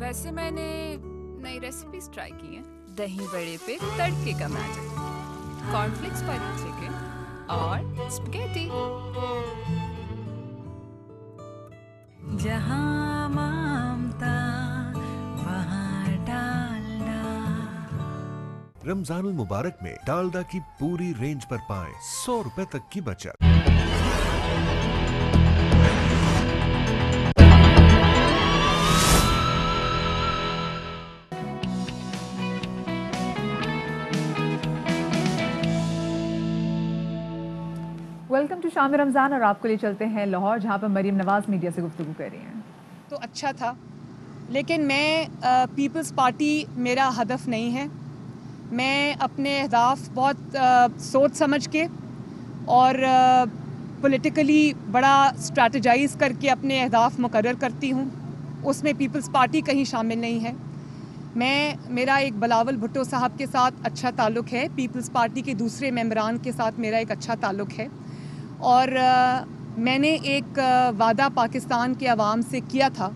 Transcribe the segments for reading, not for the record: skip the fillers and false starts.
वैसे मैंने नई रेसिपीज ट्राई की हैं। दही बड़े पे तड़के का मैजिक, कॉर्नफ्लेक्स वाली चिकन और स्पगेटी। जहाँ ममता वहाँ डालडा। रमजानुल मुबारक में डालडा की पूरी रेंज पर पाएं 100 रुपए तक की बचत। वेलकम टू शाम रमज़ान और आपको ले चलते हैं लाहौर, जहाँ पर मरीम नवाज़ मीडिया से गुफ्तगू कर रही हैं। तो अच्छा था, लेकिन मैं पीपल्स पार्टी मेरा हदफ नहीं है। मैं अपने अहदाफ बहुत सोच समझ के और पॉलिटिकली बड़ा स्ट्रैटेजाइज़ करके अपने अहदाफ मुकर्रर करती हूँ। उसमें पीपल्स पार्टी कहीं शामिल नहीं है। मेरा एक बिलावल भुट्टो साहब के साथ अच्छा ताल्लुक़ है, पीपल्स पार्टी के दूसरे मेंबरान के साथ मेरा एक अच्छा ताल्लुक़ है और मैंने एक वादा पाकिस्तान के अवाम से किया था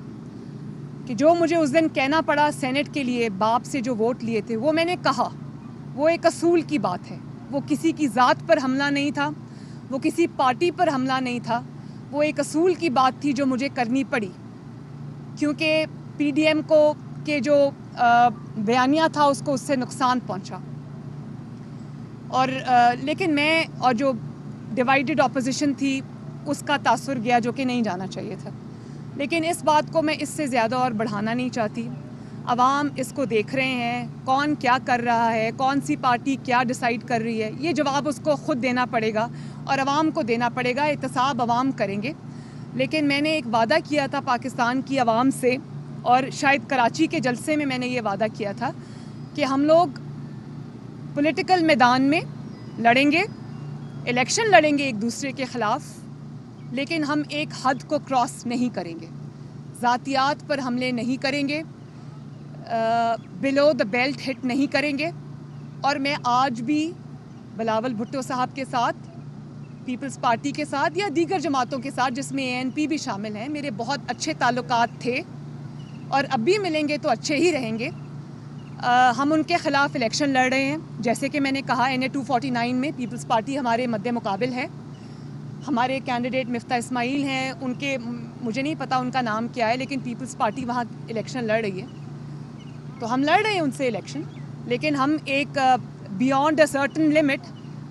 कि जो मुझे उस दिन कहना पड़ा सेनेट के लिए बाप से जो वोट लिए थे, वो मैंने कहा। वो एक असूल की बात है, वो किसी की ज़ात पर हमला नहीं था, वो किसी पार्टी पर हमला नहीं था, वो एक असूल की बात थी जो मुझे करनी पड़ी, क्योंकि पीडीएम को के जो बयानिया था उसको उससे नुकसान पहुंचा। और लेकिन मैं और जो डिवाइडेड अपोजिशन थी उसका तासुर गया, जो कि नहीं जाना चाहिए था। लेकिन इस बात को मैं इससे ज़्यादा और बढ़ाना नहीं चाहती। अवाम इसको देख रहे हैं, कौन क्या कर रहा है, कौन सी पार्टी क्या डिसाइड कर रही है, ये जवाब उसको ख़ुद देना पड़ेगा और अवाम को देना पड़ेगा। एहतसाब अवाम करेंगे। लेकिन मैंने एक वादा किया था पाकिस्तान की अवाम से, और शायद कराची के जलसे में मैंने ये वादा किया था कि हम लोग पॉलिटिकल मैदान में लड़ेंगे, इलेक्शन लड़ेंगे एक दूसरे के ख़िलाफ़, लेकिन हम एक हद को क्रॉस नहीं करेंगे, ज़ातियात पर हमले नहीं करेंगे, बिलो द बेल्ट हिट नहीं करेंगे। और मैं आज भी बिलावल भुट्टो साहब के साथ, पीपल्स पार्टी के साथ या दीगर जमातों के साथ जिसमें ANP भी शामिल हैं, मेरे बहुत अच्छे ताल्लुकात थे और अब भी मिलेंगे तो अच्छे ही रहेंगे। हम उनके ख़िलाफ़ इलेक्शन लड़ रहे हैं। जैसे कि मैंने कहा, NA 249 में पीपल्स पार्टी हमारे मद्दे मुकाबिल है। हमारे कैंडिडेट मिफ्ता इस्माइल हैं, उनके मुझे नहीं पता उनका नाम क्या है, लेकिन पीपल्स पार्टी वहाँ इलेक्शन लड़ रही है, तो हम लड़ रहे हैं उनसे इलेक्शन। लेकिन हम एक बियॉन्ड अ सर्टन लिमिट,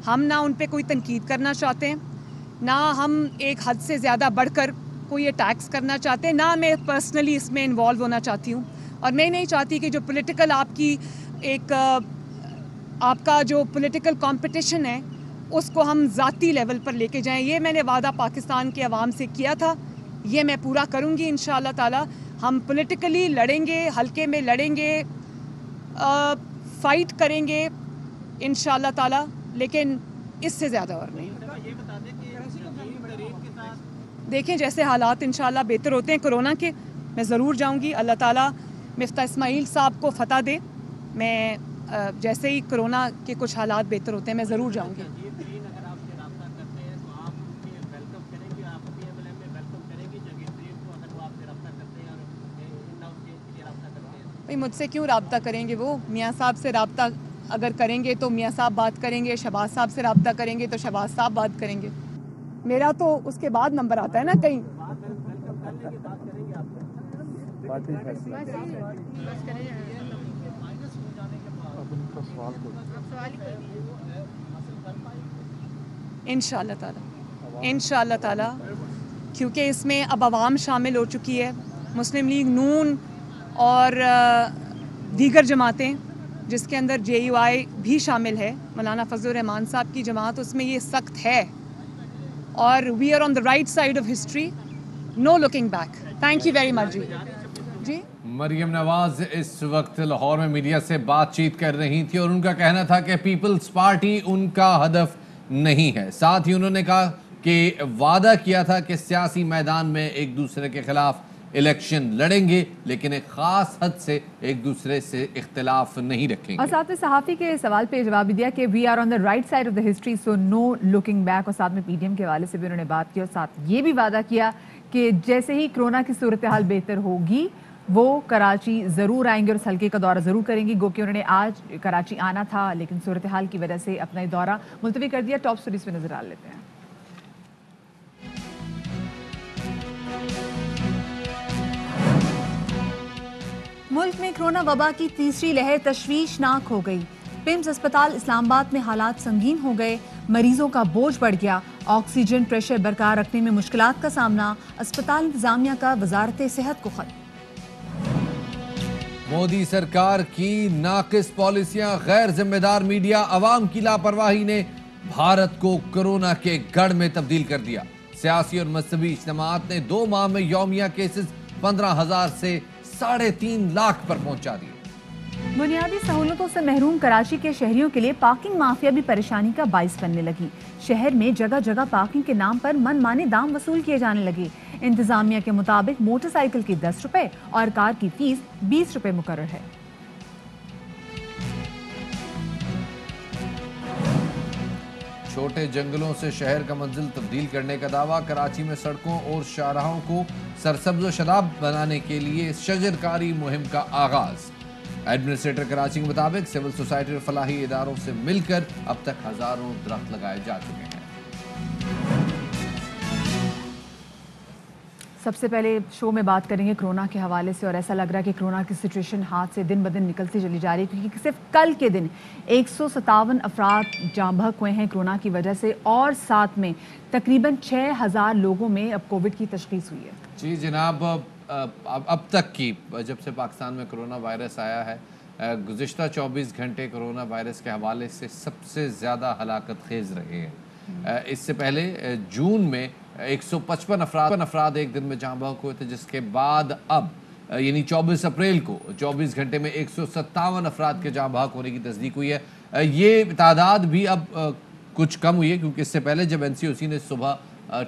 हम ना उन पर कोई तनकीद करना चाहते हैं, ना हम एक हद से ज़्यादा बढ़कर कोई अटैक्स करना चाहते हैं, ना मैं पर्सनली इसमें इन्वॉल्व होना चाहती हूँ। और मैं नहीं चाहती कि जो पॉलिटिकल आपका जो पॉलिटिकल कंपटीशन है उसको हम ज़ाती लेवल पर लेके जाएं। ये मैंने वादा पाकिस्तान के अवाम से किया था, ये मैं पूरा करूँगी इंशाअल्लाह ताला। हम पॉलिटिकली लड़ेंगे, हल्के में लड़ेंगे, फ़ाइट करेंगे इंशाअल्लाह ताला, लेकिन इससे ज़्यादा और नहीं। देखें जैसे हालात इंशाअल्लाह बेहतर होते हैं कोरोना के, मैं ज़रूर जाऊंगी। अल्लाह ताला मिफ्ता इस्माइल साहब को फ़तह दे। मैं जैसे ही कोरोना के कुछ हालात बेहतर होते हैं मैं ज़रूर जाऊंगी। भाई मुझसे क्यों रब्ता करेंगे? वो मियाँ साहब से रब्ता अगर करेंगे तो मियाँ साहब बात करेंगे, शहबाज साहब से रब्ता करेंगे तो शहबाज साहब बात करेंगे। मेरा तो उसके बाद नंबर आता है ना कहीं। इंशाअल्लाह ताला, क्योंकि इसमें अब आवाम शामिल हो चुकी है, मुस्लिम लीग नून और दीगर जमातें, जिसके अंदर JUI भी शामिल है, मौलाना फजलुर रहमान साहब की जमात, उसमें ये सख्त है और we are on the right side of history, no looking back. Thank you very much जी। मरीम नवाज इस वक्त लाहौर में मीडिया से बातचीत कर रही थी और उनका कहना था कि पीपल्स पार्टी उनका हदफ नहीं है। साथ ही उन्होंने कहा कि वादा किया था कि सियासी मैदान में एक दूसरे के खिलाफ इलेक्शन लड़ेंगे, लेकिन एक खास हद से एक दूसरे से इख्तिलाफ नहीं रखेंगे। और साथ में सहाफ़ी के सवाल पे जवाब भी दिया कि we are on the right side of the history, so no looking back. और साथ में PDM के हवाले से भी उन्होंने बात की और साथ ये भी वादा किया कि जैसे ही कोरोना की सूरत हाल बेहतर होगी وہ کراچی ضرور آئیں گے اور اس حلقے کا دورہ ضرور کریں گی. گو کہ انہوں نے آج کراچی آنا تھا لیکن صورتحال کی وجہ سے اپنا دورہ ملتوی کر دیا. ٹاپ سٹوریز پہ نظر ڈال لیتے ہیں. ملک میں کرونا وبا کی تیسری لہر تشویشناک ہو گئی. پمز اسپتال اسلام آباد میں حالات سنگین ہو گئے. مریضوں کا بوجھ بڑھ گیا. آکسیجن پریشر برقرار رکھنے میں مشکلات کا سامنا. اسپتال انتظامیہ کا وزارت صحت کو خط. مودی سرکار کی ناقص پالیسیاں, غیر ذمہ دار میڈیا, عوام کی لاپرواہی نے بھارت کو کورونا کے گڑھ میں تبدیل کر دیا. سیاسی اور مذہبی اجتماعات نے 2 ماہ میں یومیہ کیسز 15,000 سے 3.5 لاکھ پر پہنچا دیے. بنیادی سہولتوں سے محروم کراچی کے شہریوں کے لیے پارکنگ مافیا بھی پریشانی کا باعث بننے لگی. شہر میں جگہ جگہ پارکنگ کے نام پر من مانے دام وصول کیے جانے لگے. انتظامیہ کے مطابق موٹر سائیکل کی 10 روپے اور کار کی فیس 20 روپے مقرر ہے. چھوٹے جنگلوں سے شہر کا منزل تبدیل کرنے کا دعویٰ. کراچی میں سڑکوں اور شاہراہوں کو سرسبز و شاداب بنانے کے لیے شجر کاری مہم کا آغاز. ایڈمنسٹریٹر کراچی کے مطابق سول سوسائٹی اور فلاحی اداروں سے مل کر اب تک ہزاروں درخت لگائے جا چکے ہیں. سب سے پہلے شو میں بات کریں گے کرونا کے حوالے سے, اور ایسا لگ رہا ہے کہ کرونا کی سچویشن ہاتھ سے دن بدن نکلتی چلی جا رہی ہے, کیونکہ صرف کل کے دن 157 افراد جاں بحق ہوئے ہیں کرونا کی وجہ سے, اور ساتھ میں تقریباً 6,000 لوگوں میں اب کووڈ کی تشخیص ہوئی ہے. جی جناب, اب تک کی جب سے پاکستان میں کرونا وائرس آیا ہے, گزشتہ 24 گھنٹے کرونا وائرس کے حوالے سے سب سے زیادہ ہلاکت خیز رہے ہیں. اس سے پہلے جون میں 155 افراد ایک دن میں جاں بحق ہوئے تھے, جس کے بعد اب یعنی 24 اپریل کو 24 گھنٹے میں 157 افراد کے جاں بحق ہونے کی تصدیق ہوئی ہے. یہ تعداد بھی اب کچھ کم ہوئی ہے, کیونکہ اس سے پہلے جب NCOC نے صبح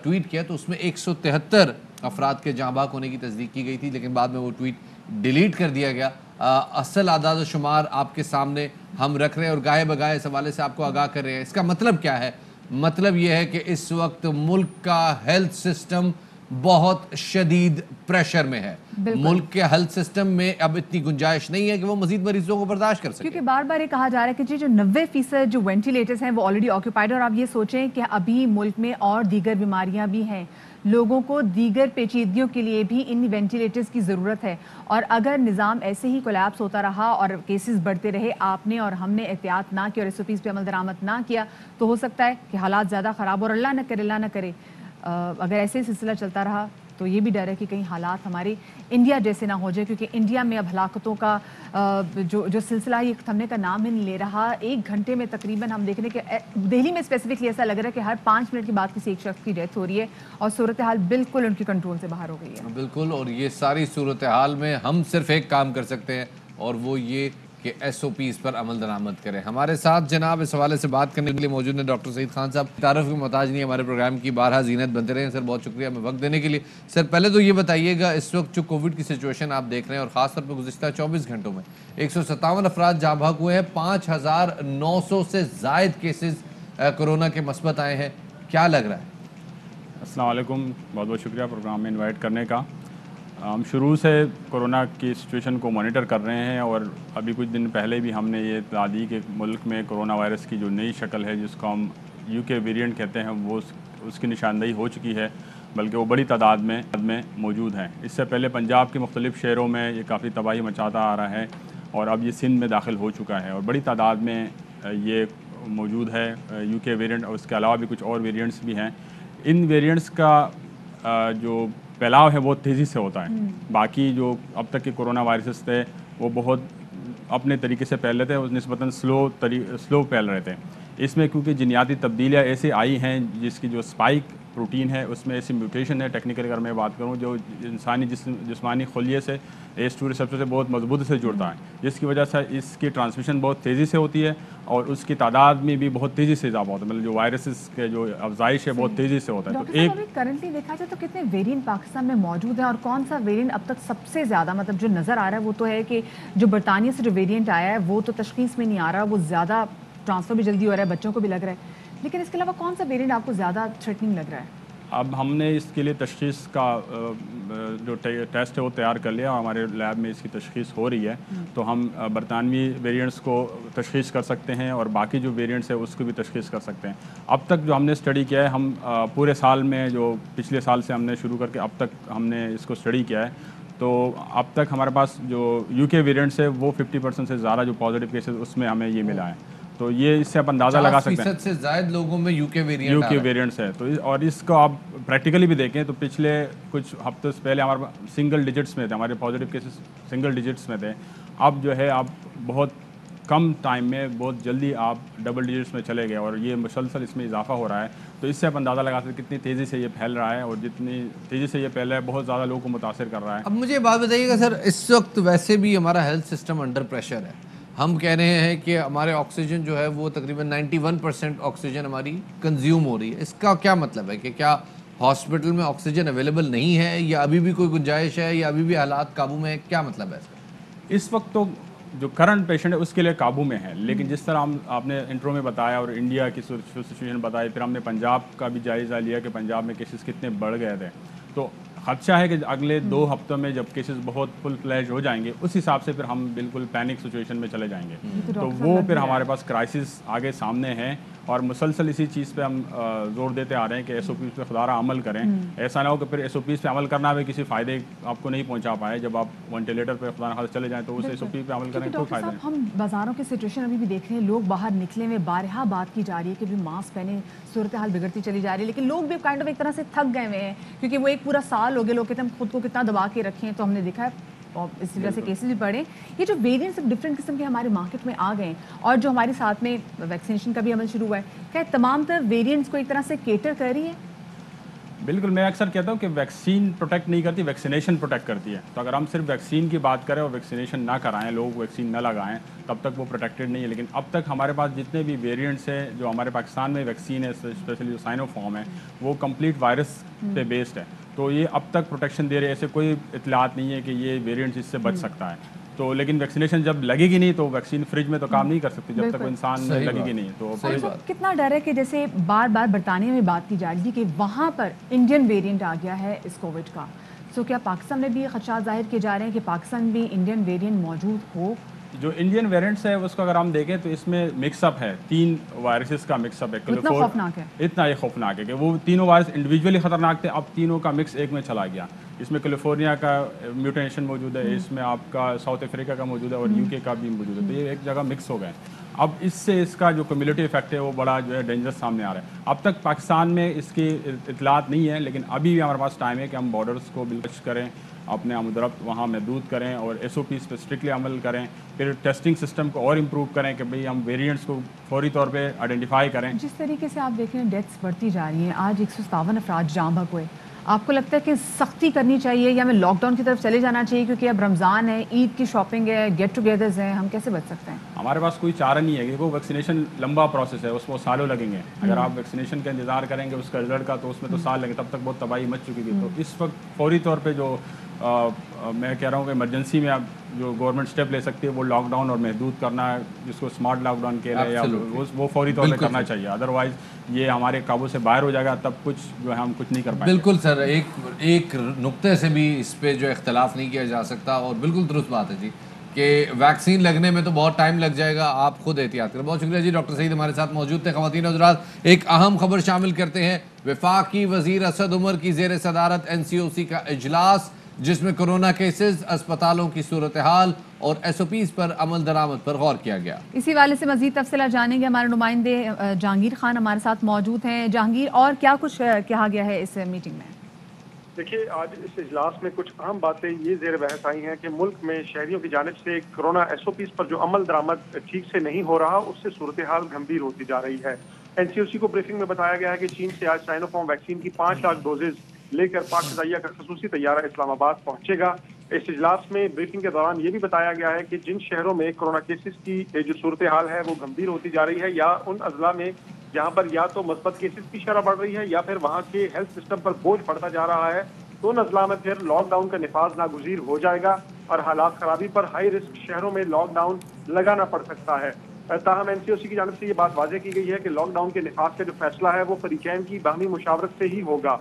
ٹویٹ کیا تو اس میں 173 افراد کے جاں بحق ہونے کی تصدیق کی گئی تھی, لیکن بعد میں وہ ٹویٹ ڈیلیٹ کر دیا گیا. اصل اعداد و شمار آپ کے سامنے ہم رکھ رہے ہیں اور گاہے بگاہے اس حوالے سے آپ کو آگاہ کر رہے ہیں. اس کا مطلب کیا ہے؟ مطلب یہ ہے کہ اس وقت ملک کا ہیلتھ سسٹم بہت شدید پریشر میں ہے. ملک کے ہیلتھ سسٹم میں اب اتنی گنجائش نہیں ہے کہ وہ مزید مریضوں کو برداشت کر سکے, کیونکہ بار بار یہ کہا جا رہا ہے کہ جو 90% جو وینٹیلیٹرز ہیں وہ آلریڈی آکیوپائڈ ہیں, اور آپ یہ سوچیں کہ ابھی ملک میں اور دیگر بیماریاں بھی ہیں, لوگوں کو دیگر پیچیدگیوں کے لیے بھی ان وینٹیلیٹرز کی ضرورت ہے. اور اگر نظام ایسے ہی کولیپس ہوتا رہا اور کیسز بڑھتے رہے, آپ نے اور ہم نے احتیاط نہ کی اور SOPs پہ عمل درآمد نہ کیا, تو ہو سکتا ہے کہ حالات زیادہ خراب, اور اللہ نہ کرے اگر ایسے سلسلہ چلتا رہا تو یہ بھی ڈر ہے کہ کہیں حالات ہمارے انڈیا جیسے نہ ہو جائے, کیونکہ انڈیا میں اب ہلاکتوں کا جو سلسلہ یہ تھمنے کا نام ہی نہیں لے رہا. 1 گھنٹے میں تقریباً ہم دیکھ رہے ہیں کہ دہلی میں اسپیسیفکلی ایسا لگ رہا ہے کہ ہر 5 منٹ کے بعد کسی ایک شخص کی ڈیتھ ہو رہی ہے, اور صورتحال بالکل ان کی کنٹرول سے باہر ہو گئی ہے. بالکل, اور یہ ساری صورتحال میں ہم صرف ایک کام کر سکتے ہیں, اور وہ یہ کہ SOPs پر عمل درآمد کریں. ہمارے ساتھ جناب اس حوالے سے بات کرنے کے لیے موجود ہیں ڈاکٹر سعید خان صاحب. تعارف کے محتاج نہیں, ہمارے پروگرام کی بارہا زینت بنتے رہے ہیں. سر بہت شکریہ ہمیں وقت دینے کے لیے. سر پہلے تو یہ بتائیے گا, اس وقت جو کووڈ کی سچویشن آپ دیکھ رہے ہیں, اور خاص طور پہ گزشتہ 24 گھنٹوں میں 157 افراد جاں بحق ہوئے ہیں, 5,900 سے زائد کیسز کورونا کے مثبت آئے ہیں, کیا لگ رہا ہے؟ السلام علیکم, بہت بہت شکریہ پروگرام میں انوائٹ کرنے کا. ہم شروع سے کرونا کی سچویشن کو مانیٹر کر رہے ہیں, اور ابھی کچھ دن پہلے بھی ہم نے یہ اطلاع دی کہ ملک میں کرونا وائرس کی جو نئی شکل ہے, جس کو ہم UK ویریئنٹ کہتے ہیں, وہ اس کی نشاندہی ہو چکی ہے, بلکہ وہ بڑی تعداد میں موجود ہیں. اس سے پہلے پنجاب کے مختلف شہروں میں یہ کافی تباہی مچاتا آ رہا ہے, اور اب یہ سندھ میں داخل ہو چکا ہے, اور بڑی تعداد میں یہ موجود ہے UK ویریئنٹ, اور اس کے علاوہ بھی کچھ اور ویریئنٹس بھی ہیں. ان ویریئنٹس کا جو پھیلاؤ ہے بہت تیزی سے ہوتا ہے. باقی جو اب تک کے کرونا وائرسز تھے وہ بہت اپنے طریقے سے پھیل رہے تھے, نسبتاً سلو پھیل رہے تھے. اس میں کیونکہ جینیاتی تبدیلیاں ایسے آئی ہیں, جس کی جو اسپائک پروٹین ہے اس میں ایسی میوٹیشن ہے, ٹیکنیکل اگر میں بات کروں, جو انسانی جسمانی خلیے سے ACE2 ریسپٹر سے بہت مضبوطی سے جڑتا ہے, جس کی وجہ سے اس کی ٹرانسمیشن بہت تیزی سے ہوتی ہے, اور اس کی تعداد میں بھی بہت تیزی سے اضافہ ہوتا ہے. مطلب جو وائرسز کے جو افزائش ہے بہت تیزی سے ہوتا ہے. تو ایک کرنٹلی دیکھا جائے تو کتنے ویریئنٹ پاکستان میں موجود ہیں, اور کون سا ویریئنٹ اب تک سب سے زیادہ مطلب جو نظر آ رہا ہے وہ تو ہے کہ جو برطانیہ سے جو ویریئنٹ آیا ہے وہ تو تشخیص میں نہیں آ رہا, وہ زیادہ ٹرانسفر بھی جلدی ہو رہا ہے, بچوں کو بھی لگ رہا ہے, لیکن اس کے علاوہ کون سا ویریئنٹ آپ کو زیادہ تھریٹننگ لگ رہا ہے؟ اب ہم نے اس کے لیے تشخیص کا جو ٹیسٹ ہے وہ تیار کر لیا، ہمارے لیب میں اس کی تشخیص ہو رہی ہے، تو ہم برطانوی ویریئنٹس کو تشخیص کر سکتے ہیں اور باقی جو ویریئنٹس ہے اس کو بھی تشخیص کر سکتے ہیں۔ اب تک جو ہم نے اسٹڈی کیا ہے، ہم پورے سال میں جو پچھلے سال سے ہم نے شروع کر کے اب تک ہم نے اس کو اسٹڈی کیا ہے، تو اب تک ہمارے پاس جو یو کے ویریئنٹس ہے وہ 50% سے زیادہ جو پازیٹیو کیسز اس میں ہمیں یہ ملا ہے، تو یہ اس سے آپ اندازہ لگا سکتے ہیں 50% سے زائد لوگوں میں یو کے ویریئنٹس ہے۔ تو اور اس کو آپ پریکٹیکلی بھی دیکھیں تو پچھلے کچھ ہفتوں سے پہلے ہمارے سنگل ڈیجٹس میں تھے، ہمارے پازیٹیو کیسز سنگل ڈیجٹس میں تھے، اب جو ہے آپ بہت کم ٹائم میں بہت جلدی آپ ڈبل ڈیجٹس میں چلے گئے اور یہ مسلسل اس میں اضافہ ہو رہا ہے، تو اس سے آپ اندازہ لگا سکتے ہیں کتنی تیزی سے یہ پھیل رہا ہے، اور جتنی تیزی سے یہ پھیل رہا ہے بہت زیادہ لوگوں کو متاثر کر رہا ہے۔ اب مجھے یہ بات بتائیے گا سر، اس وقت ویسے بھی ہمارا ہیلتھ سسٹم انڈر پریشر ہے، ہم کہہ رہے ہیں کہ ہمارے آکسیجن جو ہے وہ تقریباً 91% آکسیجن ہماری کنزیوم ہو رہی ہے، اس کا کیا مطلب ہے کہ کیا ہاسپٹل میں آکسیجن اویلیبل نہیں ہے، یا ابھی بھی کوئی گنجائش ہے، یا ابھی بھی حالات قابو میں ہے، کیا مطلب ہے اس کا؟ اس وقت تو جو کرنٹ پیشنٹ ہے اس کے لیے قابو میں ہے، لیکن جس طرح آپ نے انٹرو میں بتایا اور انڈیا کی سچویشن بتائی، پھر ہم نے پنجاب کا بھی جائزہ لیا کہ پنجاب میں کیسز کتنے بڑھ گئے تھے، تو خدشہ ہے کہ اگلے 2 ہفتوں میں جب کیسز بہت فل فلیج ہو جائیں گے اس حساب سے پھر ہم بالکل پینک سچویشن میں چلے جائیں گے، تو وہ پھر ہمارے پاس کرائسس آگے سامنے ہیں، اور مسلسل اسی چیز پہ ہم زور دیتے آ رہے ہیں کہ ایس او پیز پہ خدا را عمل کریں، ایسا نہ ہو کہ پھر ایس او پیز پہ عمل کرنا بھی کسی فائدے آپ کو نہیں پہنچا پائے، جب آپ وینٹیلیٹر پہ خدا نخواستہ چلے جائیں تو اس ایس او پی پہ عمل کریں کوئی فائدہ نہیں۔ ہم بازاروں کی سچویشن ابھی بھی دیکھ رہے ہیں، لوگ باہر نکلے ہوئے بارہا بات کی جا رہی ہے کہ بھی ماسک پہنے، صورتحال بگڑتی چلی جا رہی ہے، لیکن لوگ بھی کائنڈ آف ایک طرح سے تھک گئے ہوئے ہیں، کیونکہ وہ ایک پورا سال ہو گیا، لوگ کہتے ہیں خود کو کتنا دبا کے رکھیں، تو ہم نے دیکھا ہے اور اسی وجہ سے کیسز بھی بڑھے۔ یہ جو ویریئنٹس ڈفرینٹ قسم کے ہمارے مارکیٹ میں آ گئے ہیں، اور جو ہمارے ساتھ میں ویکسینیشن کا بھی عمل شروع ہوا ہے، کیا تمام تر ویریئنٹس کو ایک طرح سے کیٹر کر رہی ہے؟ بالکل، میں اکثر کہتا ہوں کہ ویکسین پروٹیکٹ نہیں کرتی، ویکسینیشن پروٹیکٹ کرتی ہے، تو اگر ہم صرف ویکسین کی بات کریں اور ویکسینیشن نہ کرائیں، لوگ ویکسین نہ لگائیں، تب تک وہ پروٹیکٹڈ نہیں ہے، لیکن اب تک ہمارے پاس جتنے بھی ویریئنٹس ہیں جو ہمارے پاکستان میں ویکسین ہے، اسپیشلی جو سائنو فارم ہے، وہ کمپلیٹ وائرس پہ بیسڈ ہے، تو یہ اب تک پروٹیکشن دے رہے ہیں، ایسے کوئی اطلاعات نہیں ہے کہ یہ ویریئنٹس اس سے بچ سکتا ہے، تو لیکن ویکسینیشن جب لگے گی نہیں تو ویکسین فریج میں تو کام نہیں کر سکتی جب تک وہ انسان لگے گی نہیں، تو کتنا ڈر ہے کہ جیسے بار بار برطانیہ میں بات کی جا رہی تھی کہ وہاں پر انڈین ویریئنٹ آ گیا ہے اس کووڈ کا، سو کیا پاکستان میں بھی خدشات ظاہر کیے جا رہے ہیں کہ پاکستان بھی انڈین ویریئنٹ موجود ہو؟ جو انڈین ویریئنٹس ہے اس کو اگر ہم دیکھیں تو اس میں مکس اپ ہے، 3 وائرسز کا مکس اپ ہے، اتنا خوفناک ہے، اتنا یہ خوفناک ہے کہ وہ تینوں وائرس انڈیویجولی خطرناک تھے، اب تینوں کا مکس ایک میں چلا گیا، اس میں کیلیفورنیا کا میوٹیشن موجود ہے، اس میں آپ کا ساؤتھ افریقہ کا موجود ہے، اور یو کے کا بھی موجود ہے، تو یہ ایک جگہ مکس ہو گئے، اب اس سے اس کا جو کمیونٹی افیکٹ ہے وہ بڑا جو ہے ڈینجرس سامنے آ رہا ہے۔ اب تک پاکستان میں اس کی اطلاعات نہیں ہے، لیکن ابھی بھی ہمارے پاس ٹائم ہے کہ ہم بارڈرس کو بالکل کریں، اپنے آمد و رفت وہاں محدود کریں اور ایس او پیز پہ اسٹرکٹلی عمل کریں، پھر ٹیسٹنگ سسٹم کو اور امپروو کریں کہ بھئی ہم ویریئنٹس کو فوری طور پہ آئیڈینٹیفائی کریں۔ جس طریقے سے آپ دیکھ رہے ہیں ڈیتھس بڑھتی جا رہی ہیں، آج 157 افراد جاں بحق ہوئے، آپ کو لگتا ہے کہ سختی کرنی چاہیے یا ہمیں لاک ڈاؤن کی طرف چلے جانا چاہیے، کیونکہ اب رمضان ہے، عید کی شاپنگ ہے، گیٹ ٹوگیدرز ہیں، ہم کیسے بچ سکتے ہیں؟ ہمارے پاس کوئی چارہ نہیں ہے، کیونکہ ویکسینیشن لمبا پروسیس ہے، اس میں سالوں لگیں گے، اگر آپ ویکسینیشن کا انتظار کریں گے اس کا رزلٹ کا تو اس میں تو سال لگے، تب تک بہت تباہی مچ چکی تھی، تو اس وقت فوری طور پہ جو میں کہہ رہا ہوں کہ ایمرجنسی میں اب جو گورنمنٹ اسٹیپ لے سکتی ہے وہ لاک ڈاؤن اور محدود کرنا ہے، جس کو اسمارٹ لاک ڈاؤن کہہ رہے ہیں، وہ فوری طور پہ کرنا چاہیے، ادروائز یہ ہمارے قابو سے باہر ہو جائے گا، تب کچھ جو ہے ہم کچھ نہیں کر پائیں گے۔ بالکل سر، ایک نقطے سے بھی اس پہ جو اختلاف نہیں کیا جا سکتا، اور بالکل درست بات ہے جی کہ ویکسین لگنے میں تو بہت ٹائم لگ جائے گا، آپ خود احتیاط کریں۔ بہت شکریہ جی، ڈاکٹر سعید ہمارے ساتھ موجود تھے۔ خواتین و حضرات، ایک اہم خبر شامل کرتے ہیں، وفاقی وزیر اسد عمر کی زیر صدارت NCOC کا اجلاس، جس میں کرونا کیسز، اسپتالوں کی صورتحال اور ایس او پیز پر عمل درآمد پر غور کیا گیا۔ اسی والے سے مزید تفصیلات جانیں گے، ہمارے نمائندے جہانگیر خان ہمارے ساتھ موجود ہیں۔ جہانگیر، اور کیا کچھ کہا گیا ہے اس میٹنگ میں؟ دیکھیے، آج اس اجلاس میں کچھ اہم باتیں یہ زیر بحث آئی ہیں کہ ملک میں شہریوں کی جانب سے کرونا ایس او پیز پر جو عمل درآمد ٹھیک سے نہیں ہو رہا، اس سے صورتحال گھمبیر ہوتی جا رہی ہے۔ NCOC کو بریفنگ میں بتایا گیا ہے کہ چین سے آج سائنو فارم ویکسین کی 5 لاکھ ڈوزز لے کر پاک فضائیہ کا خصوصی طیارہ اسلام آباد پہنچے گا۔ اس اجلاس میں بریفنگ کے دوران یہ بھی بتایا گیا ہے کہ جن شہروں میں کرونا کیسز کی جو صورتحال ہے وہ گھمبیر ہوتی جا رہی ہے، یا ان اضلاع میں جہاں پر یا تو مثبت کیسز کی شرح بڑھ رہی ہے یا پھر وہاں کے ہیلتھ سسٹم پر بوجھ پڑتا جا رہا ہے، تو ان اضلاع میں پھر لاک ڈاؤن کا نفاذ ناگزیر ہو جائے گا اور حالات خرابی پر ہائی رسک شہروں میں لاک ڈاؤن لگانا پڑ سکتا ہے۔ ताहम एनसीओसी की जानिब से ये बात वाज़ेह की गई है कि लॉकडाउन के निफाज का जो फैसला है वो फरीकैन की बाहमी मुशावरत से ही होगा।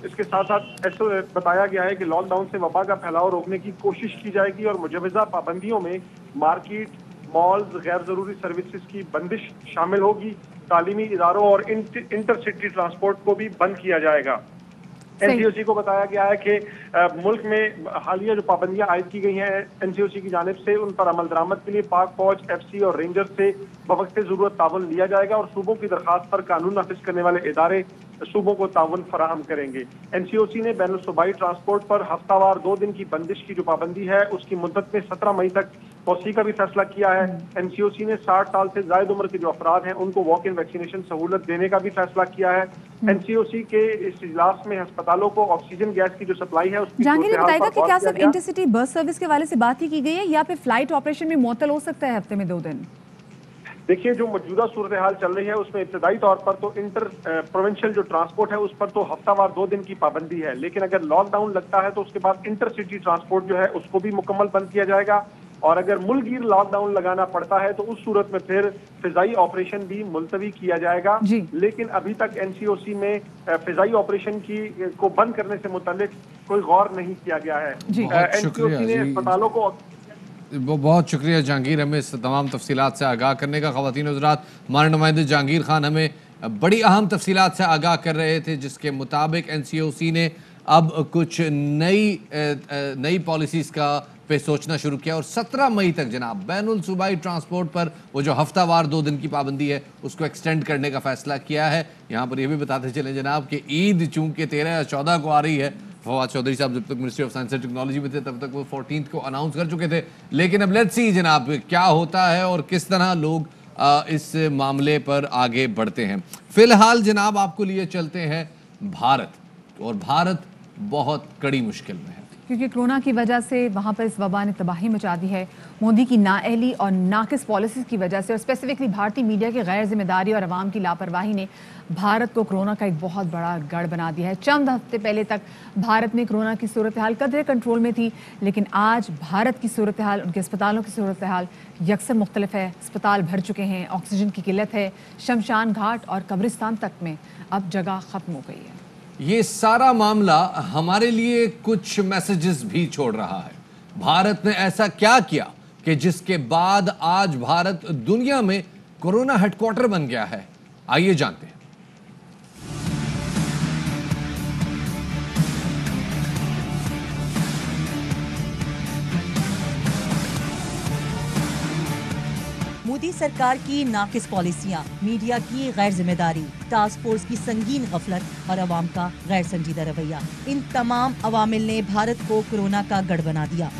इसके साथ साथ ऐसा बताया गया है कि लॉकडाउन से वबा का फैलाव रोकने की कोशिश की जाएगी और मुजवज़ा पाबंदियों में मार्केट, मॉल्स, गैर ज़रूरी सर्विसेज की बंदिश शामिल होगी। तालीमी इदारों और इंटरसिटी ट्रांसपोर्ट को भी बंद किया जाएगा। एनसीओसी को बताया गया है कि मुल्क में हालिया जो पाबंदियां आयद की गई हैं एनसीओसी की जानिब से, उन पर अमल दरामद के लिए पाक फौज, एफसी और रेंजर से बवक्त ज़रूरत ताउन लिया जाएगा और सूबों की दरख्वास्त पर कानून नाफिज करने वाले इदारे सूबों को ताउन फराहम करेंगे। एनसीओसी ने बैनुल सूबाई ट्रांसपोर्ट पर हफ्तावार 2 दिन की बंदिश की जो पाबंदी है उसकी मुद्दत में 17 मई तक तोसी का भी फैसला किया है। एनसीओसी ने 60 साल से जायद उम्र के जो अफराद हैं उनको वॉक इन वैक्सीनेशन सहूलत देने का भी फैसला किया है। एनसीओसी के इस इजलास में अस्पतालों को ऑक्सीजन गैस की जो सप्लाई है उसकी जहांगीर ने बताया कि क्या सिर्फ इंटरसिटी बस सर्विस के हवाले से बात ही की गई है या फिर फ्लाइट ऑपरेशन भी मुअत्तल हो सकता है हफ्ते में 2 दिन? देखिए, जो मौजूदा सूरत हाल चल रही है उसमें इब्तदाई तौर पर तो इंटर प्रोविंशियल जो ट्रांसपोर्ट है उस पर तो हफ्तावार 2 दिन की पाबंदी है, लेकिन अगर लॉकडाउन लगता है तो उसके बाद इंटरसिटी ट्रांसपोर्ट जो है उसको भी मुकम्मल बंद किया जाएगा और अगर मुल्कगीर लॉकडाउन लगाना पड़ता है तो उस सूरत में फिर फिजाई ऑपरेशन भी मुलतवी किया जाएगा। लेकिन अभी तक एनसीओसी में फिजाई ऑपरेशन को बंद करने से मुतालिक कोई गौर नहीं किया गया है। एनसीओसी ने अस्पतालों को बहुत शुक्रिया जहांगीर, हमें इस तमाम तफसीलात से आगाह करने का। ख़वातीन हज़रात, हमारे नुमाइंदे जहांगीर खान हमें बड़ी अहम तफसीलात से आगाह कर रहे थे जिसके मुताबिक एनसीओसी ने अब कुछ नई पॉलिसीज़ का पे सोचना शुरू किया और 17 मई तक जनाब बैनुल सूबाई ट्रांसपोर्ट पर वो जो हफ्तावार 2 दिन की पाबंदी है उसको एक्सटेंड करने का फैसला किया है। यहाँ पर ये भी बताते चलें जनाब कि ईद चूँकि 13 या 14 को आ रही है, फवाद चौधरी साहब जब तक ministry of science and technology में थे तब तक वो 14 को अनाउंस कर चुके थे, लेकिन अब लेट्स सी जनाब क्या होता है और किस तरह लोग इस मामले पर आगे बढ़ते हैं। फिलहाल जनाब आपको लिए चलते हैं भारत, और भारत बहुत कड़ी मुश्किल में है क्योंकि कोरोना की वजह से वहाँ पर इस वबा ने तबाही मचा दी है। मोदी की नाअहली और नाकिस पॉलिसीज़ की वजह से और स्पेसिफिकली भारतीय मीडिया की गैर जिम्मेदारी और अवाम की लापरवाही ने भारत को कोरोना का एक बहुत बड़ा गढ़ बना दिया है। चंद हफ्ते पहले तक भारत में कोरोना की सूरत हाल कदरे कंट्रोल में थी, लेकिन आज भारत की सूरत हाल, उनके अस्पतालों की सूरत हाल यकसर मुख्तलिफ है। अस्पताल भर चुके हैं, ऑक्सीजन की किल्लत है, शमशान घाट और कब्रिस्तान तक में अब जगह ख़त्म हो गई है। ये सारा मामला हमारे लिए कुछ मैसेजेस भी छोड़ रहा है। भारत ने ऐसा क्या किया कि जिसके बाद आज भारत दुनिया में कोरोना हेडक्वार्टर बन गया है? आइए जानते हैं। मोदी सरकार की नाकिस पॉलिसियां, मीडिया की गैर जिम्मेदारी, टास्क फोर्स की संगीन गफलत और अवाम का गैर संजीदा रवैया, इन तमाम अवामिल ने भारत को कोरोना का गढ़ बना दिया।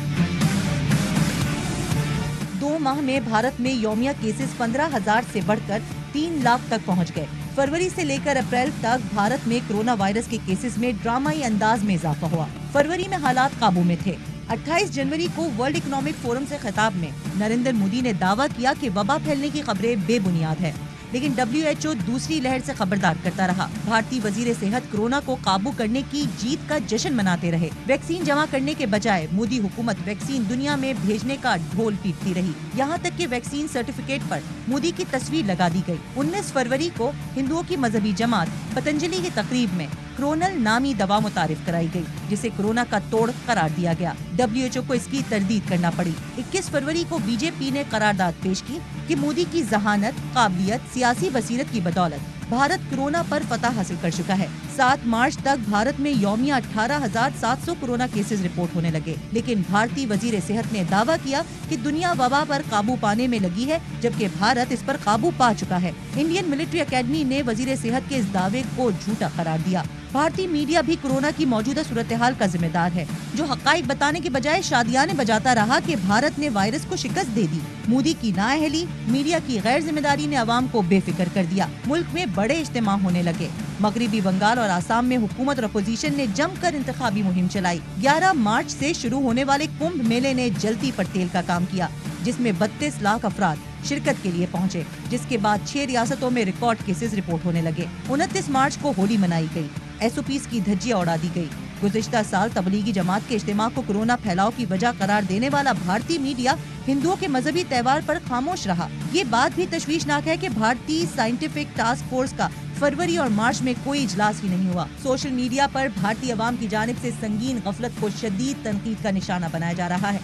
2 माह में भारत में यौमिया केसेस 15,000 से बढ़कर 3 लाख तक पहुंच गए। फरवरी से लेकर अप्रैल तक भारत में कोरोना वायरस के केसेस में ड्रामाई अंदाज में इजाफा हुआ। फरवरी में हालात काबू में थे। 28 जनवरी को वर्ल्ड इकोनॉमिक फोरम से खिताब में नरेंद्र मोदी ने दावा किया कि वबा फैलने की खबरें बेबुनियाद है, लेकिन WHO दूसरी लहर से खबरदार करता रहा। भारतीय वजीर सेहत कोरोना को काबू करने की जीत का जश्न मनाते रहे। वैक्सीन जमा करने के बजाय मोदी हुकूमत वैक्सीन दुनिया में भेजने का ढोल पीटती रही। यहाँ तक कि वैक्सीन सर्टिफिकेट पर मोदी की तस्वीर लगा दी गई। 19 फरवरी को हिंदुओं की मजहबी जमात पतंजलि की तकरीब में क्रोनल नामी दवा मुतारिफ कराई गई, जिसे कोरोना का तोड़ करार दिया गया। WHO को इसकी तरदीद करना पड़ी। 21 फरवरी को बीजेपी ने करारदाद पेश की कि मोदी की जहानत, काबिलियत, सियासी बसीरत की बदौलत भारत कोरोना पर फतह हासिल कर चुका है। 7 मार्च तक भारत में यौमिया 18,700 कोरोना केसेस रिपोर्ट होने लगे, लेकिन भारतीय वजीर सेहत ने दावा किया कि दुनिया वबा पर काबू पाने में लगी है, जबकि भारत इस पर काबू पा चुका है। इंडियन मिलिट्री एकेडमी ने वजीर सेहत के इस दावे को झूठा करार दिया। भारतीय मीडिया भी कोरोना की मौजूदा सूरत हाल का जिम्मेदार है, जो हकाइक बताने के बजाय शादियाने बजाता रहा कि भारत ने वायरस को शिकस्त दे दी। मोदी की नाअहली, मीडिया की गैर जिम्मेदारी ने अवाम को बेफिक्र कर दिया। मुल्क में बड़े इज्तिमा होने लगे। मगरबी बंगाल और आसाम में हुकूमत और अपोजिशन ने जमकर इंतखाबी मुहिम चलाई। 11 मार्च से शुरू होने वाले कुंभ मेले ने जलती पर तेल का काम किया, जिसमें 32 लाख अफराद शिरकत के लिए पहुंचे, जिसके बाद 6 रियासतों में रिकॉर्ड केसेस रिपोर्ट होने लगे। 29 मार्च को होली मनाई गई, SOPs की धज्जियां उड़ा दी गई। गुज़िश्ता साल तबलीगी जमात के इज्तिमा को कोरोना फैलाव की वजह करार देने वाला भारतीय मीडिया हिंदुओं के मजहबी त्योहार पर खामोश रहा। ये बात भी तशवीशनाक है कि भारतीय साइंटिफिक टास्क फोर्स का फरवरी और मार्च में कोई इजलास ही नहीं हुआ। सोशल मीडिया पर भारतीय अवाम की जानिब से संगीन गफलत को शदीद तनकीद का निशाना बनाया जा रहा है।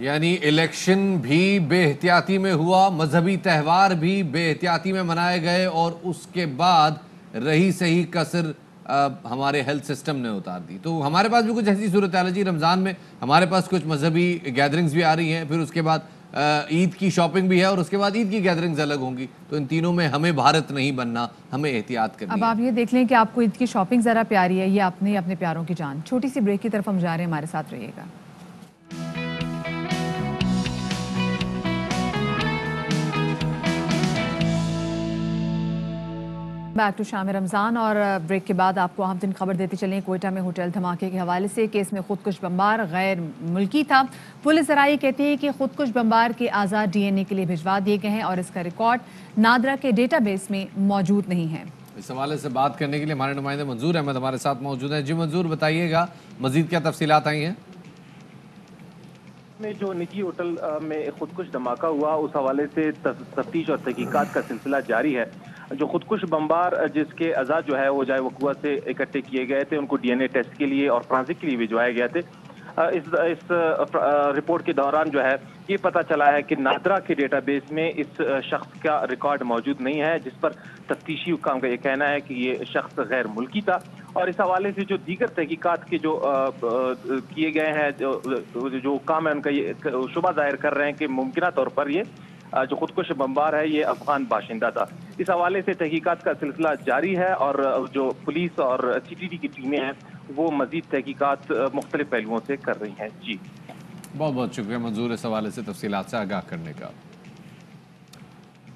यानी इलेक्शन भी बेहतियाती में हुआ, मजहबी त्यौहार भी बेहतियाती में मनाए गए और उसके बाद रही सही कसर हमारे हेल्थ सिस्टम ने उतार दी। तो हमारे पास भी कुछ ऐसी सूरत हाल है जी, रमज़ान में हमारे पास कुछ मजहबी गैदरिंग्स भी आ रही हैं, फिर उसके बाद ईद की शॉपिंग भी है और उसके बाद ईद की गैदरिंग्स अलग होंगी। तो इन तीनों में हमें भारत नहीं बनना, हमें एहतियात करनी है। अब आप ये देख लें कि आपको ईद की शॉपिंग ज़रा प्यारी है, ये अपने अपने प्यारों की जान। छोटी सी ब्रेक की तरफ हम जा रहे हैं, हमारे साथ रहिएगा। बैक टू शाम रमज़ान और ब्रेक के बाद आपको अहम दिन खबर देते चलें। कोयटा में होटल धमाके के हवाले से केस में खुदकुश बमबार गैर मुल्की था। पुलिस ज़राई कहती है कि खुदकुश बमबार के आज़ाद DNA के लिए भिजवा दिए गए हैं और इसका रिकॉर्ड नादरा के डेटाबेस में मौजूद नहीं है। इस हवाले से बात करने के लिए हमारे नुमाइंदे मंजूर अहमद हमारे साथ मौजूद हैं। जी मंजूर, बताइएगा मजीद क्या तफसीलात आई हैं? में जो निजी होटल में खुदकुश धमाका हुआ उस हवाले से तफ्तीश और तहकीकात का सिलसिला जारी है। जो खुदकुश बमबार जिसके अज़ा जो है वो जाए वकुआ से इकट्ठे किए गए थे, उनको DNA टेस्ट के लिए और फ्रांसिक के लिए भिजवाए गए थे। इस रिपोर्ट के दौरान जो है ये पता चला है कि नादरा के डेटाबेस में इस शख्स का रिकॉर्ड मौजूद नहीं है, जिस पर तफ्तीशी हुकाम का ये कहना है कि ये शख्स गैर मुल्की था। और इस हवाले से जो दीगर तहकीकात के जो किए गए हैं, जो काम है उनका ये शुबा जाहिर कर रहे हैं कि मुमकिन तौर पर ये जो खुदकुश बमबार है ये अफगान बाशिंदा था। इस हवाले से तहकीकात का सिलसिला जारी है और जो पुलिस और CTD की टीमें हैं वो मजीद तहकीकात मुख्तलिफ पहलुओं से कर रही हैं। जी बहुत बहुत शुक्रिया मंजूर इस हवाले से तफसीलात से आगाह करने का।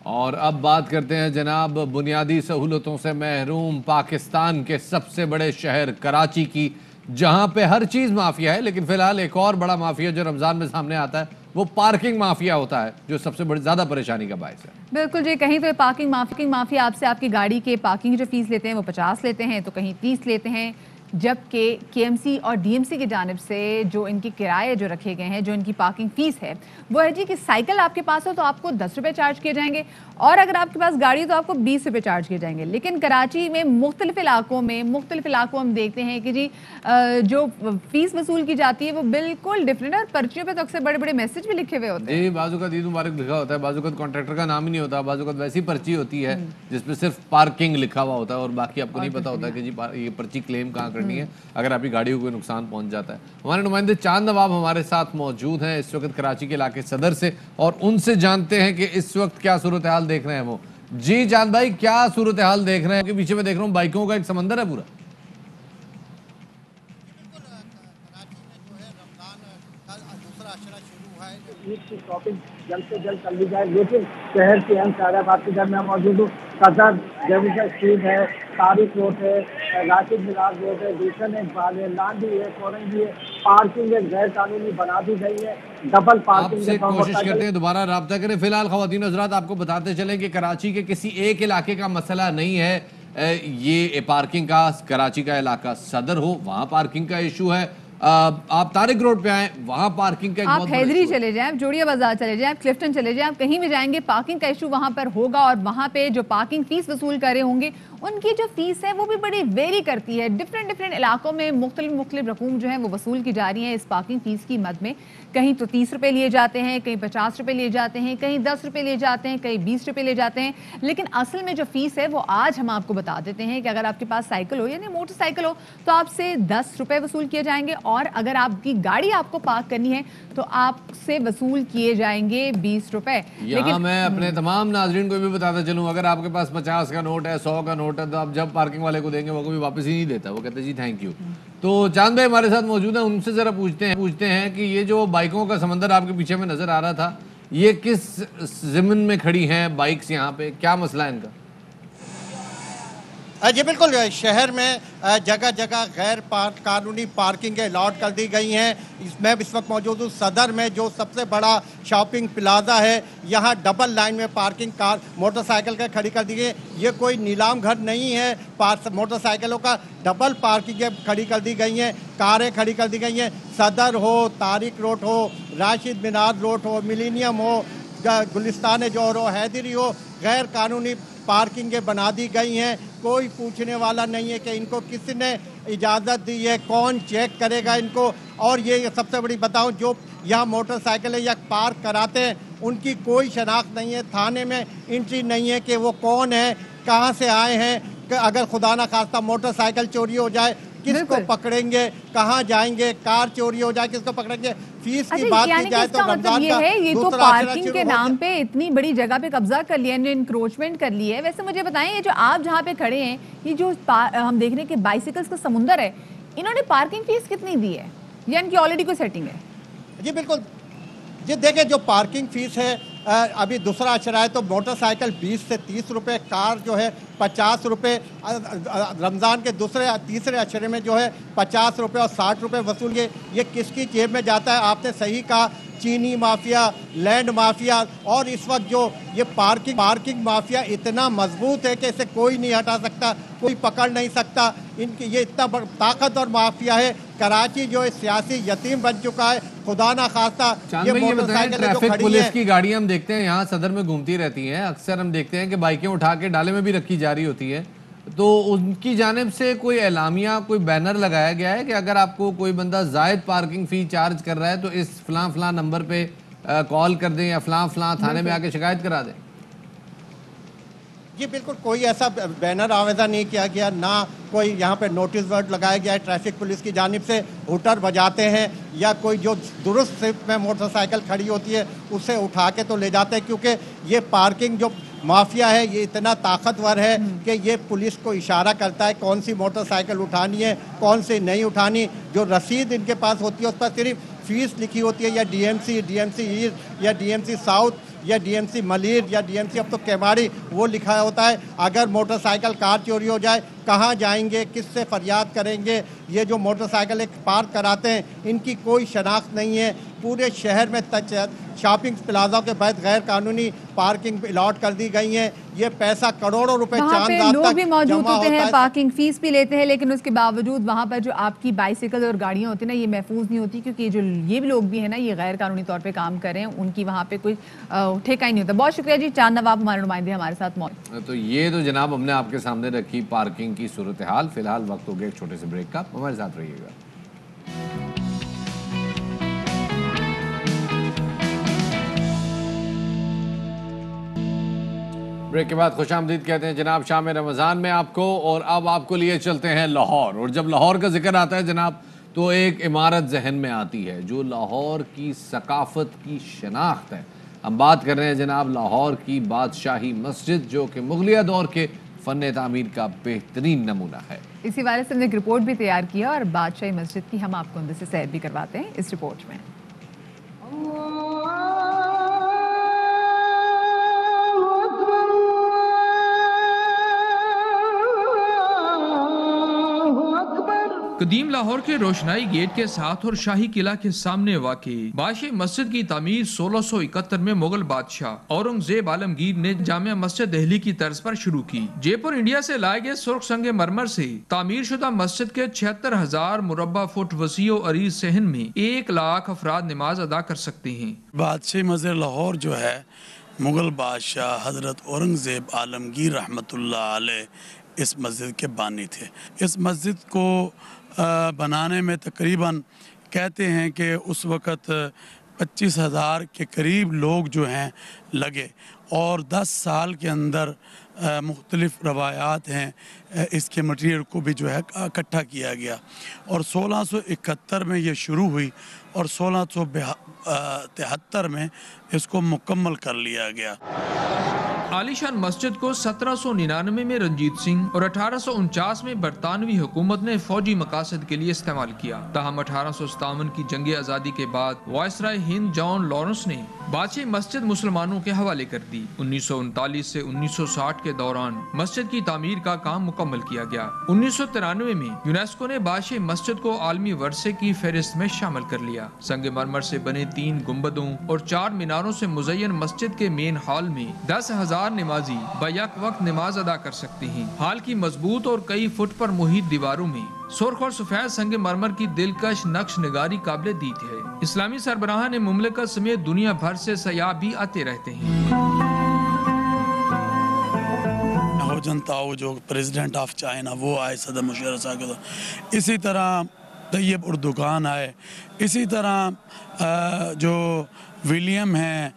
और अब बात करते हैं जनाब बुनियादी सहूलतों से महरूम पाकिस्तान के सबसे बड़े शहर कराची की, जहां पे हर चीज़ माफिया है। लेकिन फिलहाल एक और बड़ा माफिया जो रमज़ान में सामने आता है वो पार्किंग माफिया होता है, जो सबसे बड़ी ज़्यादा परेशानी का बायस है। बिल्कुल जी, कहीं तो पार्किंग माफिया आपसे आपकी गाड़ी के पार्किंग जो फीस लेते हैं वो 50 लेते हैं, तो कहीं 30 लेते हैं, जबकि KMC और DMC की जानिब से जो इनके किराए जो रखे गए हैं, जो इनकी पार्किंग फ़ीस है वो है जी कि साइकिल आपके पास हो तो आपको 10 रुपये चार्ज किए जाएंगे और अगर आपके पास गाड़ी तो आपको 20 रुपये चार्ज किए जाएंगे। लेकिन कराची में मुख्तलिफ इलाकों हम देखते हैं कि जी जो फ़ीस वसूल की जाती है वो बिल्कुल डिफरेंट है और पर्चियों पर तो अक्सर बड़े बड़े मैसेज भी लिखे हुए होते हैं। जी, बाजू का ईद मुबारक लिखा होता है, बाजू का कॉन्ट्रैक्टर का नाम ही नहीं होता, बाजू का वैसी पर्ची होती है जिसपे सिर्फ पार्किंग लिखा हुआ होता है और बाकी आपको नहीं पता होता कि जी ये पर्ची क्लेम कहाँ करनी है अगर आपकी गाड़ी को कोई नुकसान पहुंच जाता है। हमारे नुमाइंदे चांद नवाब हमारे साथ मौजूद हैं इस वक्त कराची के इलाके सदर से, और उनसे जानते हैं कि इस वक्त क्या सूरत हाल देख रहे हैं वो। जी चांद भाई, क्या सूरत हाल देख रहे हैं? कि पीछे में देख रहा हूँ बाइकों का एक समंदर है पूरा। ईद की शॉपिंग जल्द से जल्द कर ली जाए, लेकिन शहर के अहम शहराबाद के घर में मौजूद हूँ। सदर जेविसा स्ट्रीट है, तारिक रोड है, राशिद मिलाद रोड है, गुलशन इकबाल है, लांडी है, कोरंगी है। पार्किंग गैर कानूनी बना दी गई है, डबल पार्किंग। आपसे कोशिश करते हैं दोबारा राब्ता करें। फिलहाल ख़वातीन हज़रात आपको बताते चलें कि कराची के किसी एक इलाके का मसला नहीं है ये पार्किंग का। कराची का इलाका सदर हो वहाँ पार्किंग का इशू है, आप तारिक रोड पे आए वहाँ पार्किंग का, आप हैदरी चले जाएं, जोड़िया बाजार चले जाएं, क्लिफ्टन चले जाएं, आप कहीं भी जाएंगे पार्किंग का इशू वहाँ पर होगा। और वहाँ पे जो पार्किंग फीस वसूल कर रहे होंगे उनकी जो फीस है वो भी बड़ी वेरी करती है। डिफरेंट इलाकों में मुख्तलिफ रकूम जो है वो वसूल की जा रही हैं इस पार्किंग फीस की मद में। कहीं तो 30 रुपये लिए जाते हैं, कहीं 50 रुपये लिए जाते हैं, कहीं 10 रुपये लिए जाते हैं, कहीं 20 रुपये लिए जाते हैं। लेकिन असल में जो फीस है वो आज हम आपको बता देते हैं कि अगर आपके पास साइकिल हो यानी मोटरसाइकिल हो तो आपसे 10 रुपये वसूल किए जाएंगे और अगर आपकी गाड़ी आपको पार्क करनी है तो आपसे वसूल किए जाएंगे 20 रुपये। यहाँ मैं अपने तमाम नाजरीन को भी बताता चलूँ, अगर आपके पास 50 का नोट है, 100 का नोट है, तो आप जब पार्किंग वाले को देंगे वो कभी वापस ही नहीं देता, वो कहते जी थैंक यू। तो चांद भाई हमारे साथ मौजूद है, उनसे जरा पूछते हैं कि ये जो बाइकों का समंदर आपके पीछे में नजर आ रहा था, ये किस ज़मीन में खड़ी हैं बाइक्स यहाँ पे, क्या मसला है इनका? जी बिल्कुल, शहर में जगह जगह गैर कानूनी पार्किंगें अलॉट कर दी गई हैं। मैं इस वक्त मौजूद हूँ सदर में, जो सबसे बड़ा शॉपिंग प्लाजा है। यहाँ डबल लाइन में पार्किंग कार मोटरसाइकिल के खड़ी कर दी गई। ये कोई नीलाम घर नहीं है, मोटरसाइकिलों का डबल पार्किंगें खड़ी कर दी गई हैं, कारें खड़ी कर दी गई हैं। सदर हो, तारिक रोड हो, राशिद मीनार रोड हो, मिलीनियम हो, गुलिस्तान जोहर हो, हैदरी हो, गैर कानूनी पार्किंगें बना दी गई हैं। कोई पूछने वाला नहीं है कि इनको किसने इजाज़त दी है, कौन चेक करेगा इनको। और ये सबसे बड़ी बताऊं, जो यहाँ मोटरसाइकिलें या पार्क कराते हैं उनकी कोई शनाख्त नहीं है, थाने में एंट्री नहीं है कि वो कौन है, कहाँ से आए हैं। अगर खुदा ना खास्ता मोटरसाइकिल चोरी हो जाए किसको पकड़ेंगे, कहाँ जाएंगे, कार चोरी हो जाए किसको पकड़ेंगे। फीस की बात की जाए तो रमजान का ये तो पार्किंग के नाम पे इतनी बड़ी जगह पे कब्जा कर लिया, इंक्रोचमेंट कर ली है। वैसे मुझे बताएं, ये जो आप जहाँ पे खड़े हैं, ये जो हम देख रहे हैं कि बाइसिकल्स का समुंदर है, इन्होंने पार्किंग फीस कितनी दी है या इनकी ऑलरेडी कोई सेटिंग है? जी बिल्कुल, जी देखें, जो पार्किंग फीस है अभी दूसरा अशरा है तो मोटरसाइकिल 20 से 30 रुपए, कार जो है 50 रुपए। रमज़ान के तीसरे अशरे में जो है 50 रुपए और 60 रुपए वसूल। ये किसकी जेब में जाता है? आपने सही कहा, चीनी माफिया, लैंड माफिया। और इस वक्त जो ये पार्किंग माफिया इतना मजबूत है कि इसे कोई नहीं हटा सकता, कोई पकड़ नहीं सकता। इनकी ये इतना ताकतवर माफिया है। कराची जो है सियासी यतीम बन चुका है। खुदा ना खास्ता ये मोटरसाइकिल ट्रैफिक पुलिस की गाड़ियां हम देखते हैं यहाँ सदर में घूमती रहती हैं। अक्सर हम देखते हैं कि बाइकें उठा के डाले में भी रखी जा रही होती है। तो उनकी जानिब से कोई एलामिया, कोई बैनर लगाया गया है कि अगर आपको कोई बंदा जायद पार्किंग फी चार्ज कर रहा है तो इस फलां नंबर पे कॉल कर दें या फलां थाने में आके शिकायत करा दें? जी बिल्कुल, कोई ऐसा बैनर आवेदन नहीं किया गया, ना कोई यहाँ पे नोटिस बोर्ड लगाया गया है। ट्रैफिक पुलिस की जानिब से हूटर बजाते हैं या कोई जो दुरुस्त सिर्फ में मोटरसाइकिल खड़ी होती है उसे उठा के तो ले जाते हैं, क्योंकि ये पार्किंग जो माफिया है ये इतना ताकतवर है कि ये पुलिस को इशारा करता है कौन सी मोटरसाइकिल उठानी है, कौन सी नहीं उठानी। जो रसीद इनके पास होती है उस पर सिर्फ फीस लिखी होती है, या डीएमसी ईस्ट या डीएमसी साउथ या डीएमसी मलिर या डीएमसी अब तो केमाड़ी वो लिखा होता है। अगर मोटरसाइकिल कार चोरी हो जाए कहाँ जाएंगे, किससे फरियाद करेंगे? ये जो मोटरसाइकिल पार्क कराते हैं इनकी कोई शनाख्त नहीं है। पूरे शहर में शॉपिंग प्लाजा के बाद गैर कानूनी पार्किंग अलॉट कर दी गई है। ये पैसा करोड़ों रुपए चांद रात लोग भी मौजूद होते हैं, पार्किंग फीस भी लेते हैं, लेकिन उसके बावजूद वहाँ पर जो आपकी बाइसिकल और गाड़ियाँ होती हैं ना, ये महफूज नहीं होती, क्योंकि जो ये भी लोग भी हैं ना, ये गैर कानूनी तौर पे काम कर रहे हैं, उनकी वहाँ पे कोई ठेका ही नहीं होता। बहुत शुक्रिया जी, चांद नवाब हमारे नुमाइंदे हमारे साथ मौजूद। तो ये तो जनाब हमने आपके सामने रखी पार्किंग की सूरत हाल। फिलहाल वक्त हो गया एक छोटे से ब्रेक का, हमारे साथ रहिएगा। ब्रेक के बाद खुशामदीद कहते हैं जनाब शाम रमज़ान में आपको। और अब आपको लिए चलते हैं लाहौर। और जब लाहौर का जिक्र आता है जनाब तो एक इमारत जहन में आती है जो लाहौर की सकाफत की शनाख्त है। हम बात कर रहे हैं जनाब लाहौर की बादशाही मस्जिद, जो कि मुगलिया दौर के फ़न तामीर का बेहतरीन नमूना है। इसी बारे से हमने एक रिपोर्ट भी तैयार किया और बादशाही मस्जिद की हम आपको अंदर से सैर भी करवाते हैं इस रिपोर्ट में। कदीम लाहौर के रोशनाई गेट के साथ और शाही किला के सामने वाक़ई बादशाही मस्जिद की तामीर 1671 में मुगल बादशाह औरंगजेब आलमगीर ने जामिया मस्जिद दिल्ली की तर्ज पर शुरू की। जयपुर इंडिया से लाए गए सुर्ख संगे मरमर से तामीर शुदा मस्जिद के 76,000 मुरब्बा फुट वसी और अरीज सहन में 1 लाख अफराद नमाज अदा कर सकते हैं। बादशाही मस्जिद लाहौर जो है, मुगल बादशाह हजरत औरंगजेब आलमगीर रहमतुल्लाह अलैह इस मस्जिद के बानी थे। इस मस्जिद को बनाने में तकरीबन कहते हैं कि उस वक़्त 25,000 के करीब लोग जो हैं लगे और 10 साल के अंदर मुख्तलिफ रवायात हैं इसके मटेरियल को भी जो है इकट्ठा किया गया और 1671 में ये शुरू हुई और 1673 में इसको मुकम्मल कर लिया गया। आलीशान मस्जिद को 1799 में रंजीत सिंह और 1849 में बरतानवी हुकूमत ने फौजी मकासद के लिए इस्तेमाल किया। ताहम 1857 की जंग आज़ादी के बाद वायसराय हिंद जॉन लॉरेंस ने बादशाही मस्जिद मुसलमानों के हवाले कर दी। 1939 से 1960 के दौरान मस्जिद की तामीर का काम مکمل کیا گیا۔ 1993 میں یونیسکو نے بادشاہی مسجد کو عالمی ورثے کی فہرست میں شامل کر لیا۔ سنگ مرمر سے بنے 3 گنبدوں اور 4 میناروں سے مزین مسجد کے مین ہال میں 10,000 نمازی بیک وقت نماز ادا کر سکتے ہیں۔ ہال کی مضبوط اور کئی فٹ پر محیط دیواروں میں سرخ اور سفید سنگ مرمر کی دلکش نقش نگاری قابل دید ہے۔ اسلامی سربراہان مملکت سمیت دنیا بھر سے سیاح بھی آتے رہتے ہیں۔ جنتاؤ جو پریزیڈنٹ آف چائنا وہ آئے صدر مشرف صاحب کے ساتھ، اسی طرح طیب اردوغان آئے، اسی طرح جو ولیم ہیں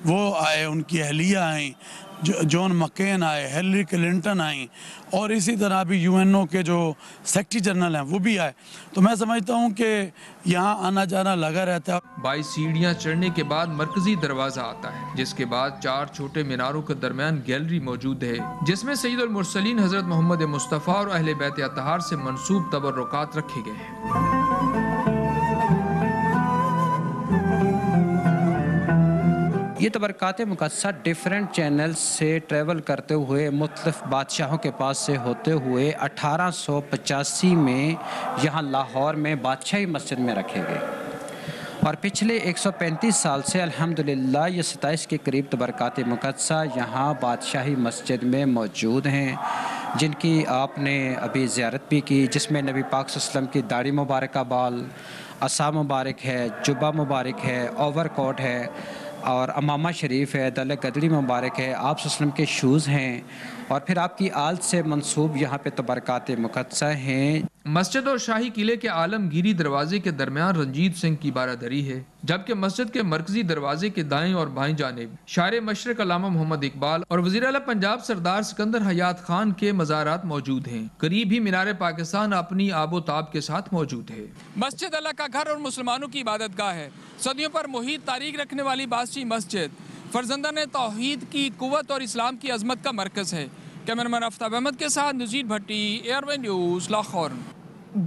وہ آئے، ان کی اہلیہ آئیں، جون مکین آئے، ہیلری کلنٹن آئیں، اور اسی طرح بھی یو این او کے جو سیکرٹری جنرل ہیں وہ بھی آئے۔ تو میں سمجھتا ہوں کہ یہاں آنا جانا لگا رہتا ہے۔ 22 سیڑھیاں چڑھنے کے بعد مرکزی دروازہ آتا ہے، جس کے بعد 4 چھوٹے میناروں کے درمیان گیلری موجود ہے، جس میں سید المرسلین حضرت محمد مصطفیٰ اور اہل بیت اطہار سے منسوب تبرکات رکھے گئے ہیں۔ یہ تبرکات مقدسہ ڈیفرنٹ چینل سے ٹریول کرتے ہوئے مختلف بادشاہوں کے پاس سے ہوتے ہوئے 1885 میں یہاں لاہور میں بادشاہی مسجد میں رکھے گئے، اور پچھلے 135 سال سے الحمدللہ یہ 27 کے قریب تبرکات مقدسہ یہاں بادشاہی مسجد میں موجود ہیں، جن کی آپ نے ابھی زیارت بھی کی، جس میں نبی پاک صلی اللہ علیہ وسلم کی داڑھی مبارکہ بال، عصا مبارک ہے، جبہ مبارک ہے، اوور کوٹ ہے، اور امامہ شریف ہے، دلہ گدڑی مبارک ہے، آپ صلی اللہ علیہ وسلم کے شوز ہیں، اور پھر آپ کی آل سے منسوب یہاں پہ تبرکات مقدسہ ہیں۔ مسجد اور شاہی قلعے کے عالمگیری دروازے کے درمیان رنجیت سنگھ کی بارادری ہے، جبکہ مسجد کے مرکزی دروازے کے دائیں اور بائیں جانب شاعر مشرق علامہ محمد اقبال اور وزیر اعلیٰ پنجاب سردار سکندر حیات خان کے مزارات موجود ہیں۔ قریب ہی مینار پاکستان اپنی آب و تاب کے ساتھ موجود ہے۔ مسجد اللہ کا گھر اور مسلمانوں کی عبادت گاہ ہے۔ صدیوں پر محیط تاریخ رکھنے والی بادشاہی مسجد فرزندان توحید کی قوت اور اسلام کی عظمت کا مرکز ہے۔ کیمرمین آفتاب احمد کے ساتھ نذیر بھٹی، ایئر وے نیوز، لاہور۔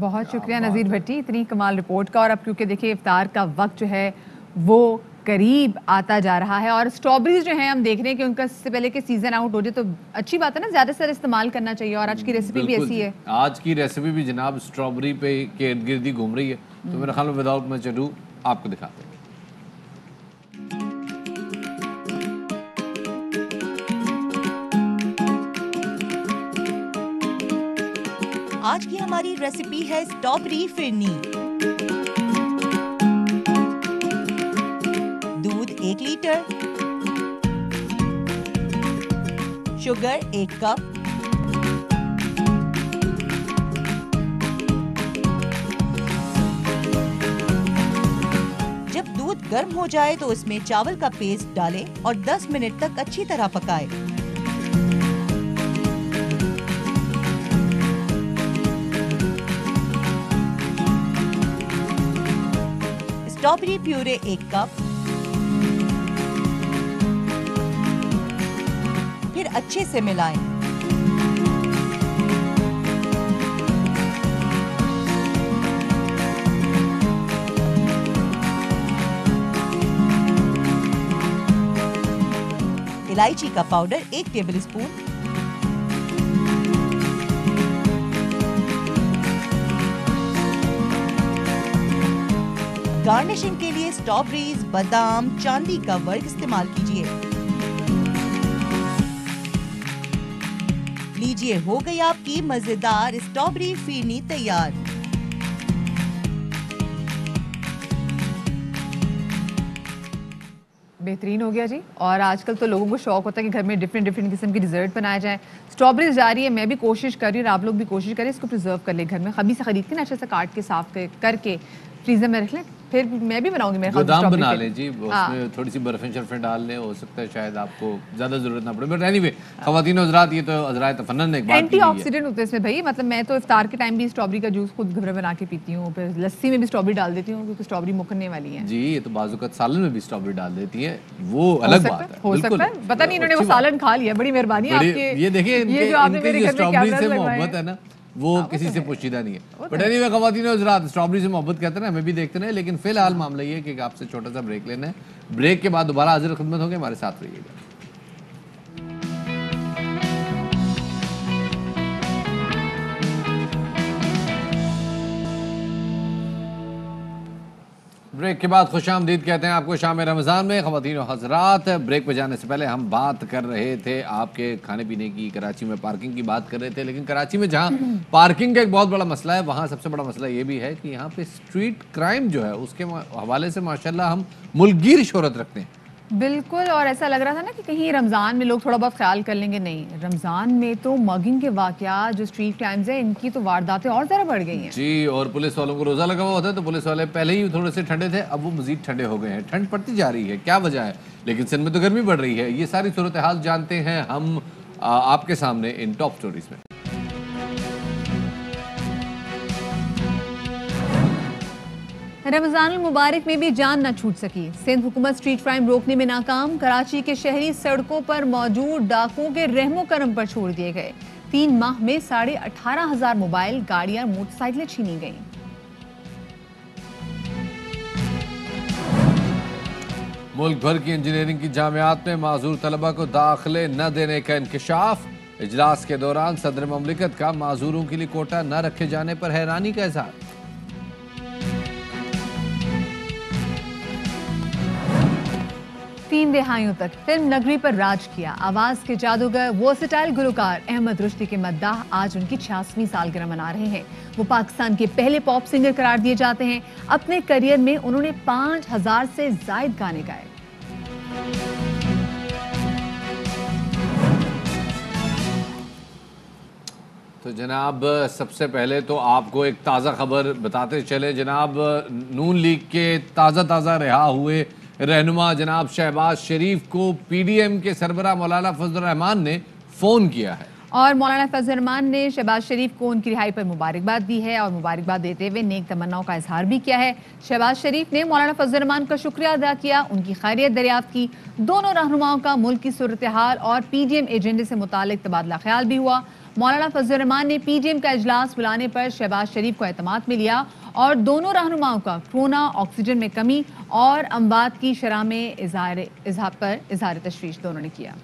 بہت شکریہ نذیر بھٹی اتنی کمال رپورٹ کا۔ اور اب کیونکہ دیکھیں افطار کا وقت جو ہے وہ قریب آتا جا رہا ہے، اور اسٹرابریز جو ہیں ہم دیکھ رہے ہیں کہ ان کا اس سے پہلے کہ سیزن آؤٹ ہو جائے تو اچھی بات ہے نا، زیادہ سے زیادہ استعمال کرنا چاہیے، اور آج کی ریسیپی بھی ایسی ہے۔ آج کی ریسیپی بھی جناب اسٹرابری پہ کے ارد گرد ہی گھوم رہی ہے، تو میرا خیال وداؤٹ مچ اڈو آپ کو دکھاتے ہیں۔ آج کی ہماری ریسیپی ہے اسٹرابری فرنی۔ دودھ 1 لیٹر، شوگر 1 کپ، جب دودھ گرم ہو جائے تو اس میں چاول کا پیسٹ ڈالیں اور 10 منٹ تک اچھی طرح پکائیں۔ اسٹرابری پیورے 1 کپ، پھر اچھے سے ملائیں۔ الائچی کا پاؤڈر 1 ٹیبل اسپون، گارنشنگ کے لیے اسٹرابریز، بادام، چاندی کا ورق استعمال کیجیے۔ لیجیے ہو گئی آپ کی مزیدار اسٹرابری فرنی تیار۔ بہترین ہو گیا جی۔ اور آج کل تو لوگوں کو شوق ہوتا ہے کہ گھر میں ڈفرینٹ قسم کی ڈیزرٹ بنایا جائے۔ اسٹرابریز جا رہی ہے، میں بھی کوشش کر رہی ہوں اور آپ لوگ بھی کوشش کریں اس کو پریزرو کر لیں گھر میں، خبی سے خرید کے نا اچھے سے کاٹ کے صاف کر کے فریزر میں رکھ لیں، پھر میں بھی بناؤں گی میرے خیال گودام بنا لیں جی، اس میں تھوڑی سی برفیں شرفیں ڈال لیں، ہو سکتا ہے شاید آپ کو زیادہ ضرورت نہ پڑے۔ بٹ اینی وے خواتین و حضرات، یہ تو حضرات تفنن نے ایک بات اینٹی آکسیڈنٹ ہوتے ہیں اس میں بھائی، مطلب میں تو افطار کے ٹائم بھی اسٹرابری کا جوس خود گھر میں بنا کے پیتی ہوں، پھر لسی میں بھی اسٹرابری ڈال دیتی ہوں کیونکہ اسٹرابری مکھنے والی ہے جی۔ یہ تو بعض اوقات سالن میں بھی اسٹرابری ڈال دیتی ہیں، وہ الگ بات ہے، ہو سکتا ہے، پتہ نہیں انہوں نے وہ سالن کھا لیا، بڑی مہربانی ہے آپ کی۔ یہ دیکھیں یہ جو اسٹرابری سے محبت ہے نا وہ کسی سے پوشیدہ نہیں ہے۔ بٹ اینی وے خواتین و حضرات، اسٹرابری سے محبت کہتے ہیں، ہمیں بھی دیکھتے ہیں، لیکن فی الحال معاملہ یہ ہے کہ آپ سے چھوٹا سا بریک لینا ہے، بریک کے بعد دوبارہ حاضر خدمت ہوں گے، ہمارے ساتھ رہیے گا۔ ब्रेक के बाद खुश आमदीद कहते हैं आपको शाम रमज़ान में। ख़वातीन और हज़रात, ब्रेक पर जाने से पहले हम बात कर रहे थे आपके खाने पीने की, कराची में पार्किंग की बात कर रहे थे। लेकिन कराची में जहाँ पार्किंग का एक बहुत बड़ा मसला है, वहाँ सबसे बड़ा मसला ये भी है कि यहाँ पे स्ट्रीट क्राइम जो है उसके हवाले से माशाल्लाह हम मुल्कगीर शोहरत रखते हैं। बिल्कुल, और ऐसा लग रहा था ना कि कहीं रमज़ान में लोग थोड़ा बहुत ख्याल कर लेंगे, नहीं, रमज़ान में तो मगिंग के वाक़यात, जो स्ट्रीट क्राइम्स हैं, इनकी तो वारदातें और ज़्यादा बढ़ गई हैं जी। और पुलिस वालों को रोज़ा लगा हुआ होता है तो पुलिस वाले पहले ही थोड़े से ठंडे थे, अब वो मज़ीद ठंडे हो गए हैं। ठंड पड़ती जा रही है, क्या वजह है? लेकिन सिंध में तो गर्मी बढ़ रही है। ये सारी सूरत हाल जानते हैं हम आपके सामने इन टॉप स्टोरीज में। रमज़ान मुबारक में भी जान न छूट सकी। सिंध हुकूमत स्ट्रीट क्राइम रोकने में नाकाम। कराची के शहरी सड़कों पर मौजूद डाकुओं के रहमो करम पर छोड़ दिए गए। 3 माह में 18,500 मोबाइल, गाड़ियां, मोटरसाइकिलें छीनी गईं। मुल्क भर की इंजीनियरिंग की जामियात में माजूर तलबा को दाखिले न देने का इंकशाफ। इजलास के दौरान सदर ममलिकत का माजूरों के लिए कोटा न रखे जाने पर हैरानी का इजहार। तीन दहाइयों तक फिल्म नगरी पर राज किया। आवाज के जादूगर, वर्सेटाइल गुलकार अहमद रुश्दी के मद्दाह आज उनकी 66वीं सालगिरह मना रहे हैं। वो पाकिस्तान के पहले पॉप सिंगर करार दिए जाते हैं। अपने करियर में उन्होंने 5000 से ज्यादा गाने गाए। तो जनाब, सबसे पहले तो आपको एक ताज़ा खबर बताते चले। जनाब, नून लीग के ताज़ा रिहा हुए रहनुमा जनाब शहबाज शरीफ को पीडीएम के सरबराह मौलाना फजल रहमान ने फ़ोन किया है और मौलाना फजल रहमान ने शहबाज शरीफ को उनकी रिहाई पर मुबारकबाद दी है और मुबारकबाद देते हुए नेक तमन्नाओं का इजहार भी किया है। शहबाज शरीफ ने मौलाना फजल रहमान का शुक्रिया अदा किया, उनकी खैरियत दरियाफ्त की। दोनों रहनुमाओं का मुल्क की सूरत हाल और पीडीएम एजेंडे से मुतालिक तबादला ख्याल भी हुआ। मौलाना फजल रहमान ने पीडीएम का इजलास बुलाने पर शहबाज शरीफ को एतमाद में लिया और दोनों रहनुमाओं का कोरोना, ऑक्सीजन में कमी और अमवात की शरह में इजहार तशवीश दोनों ने किया।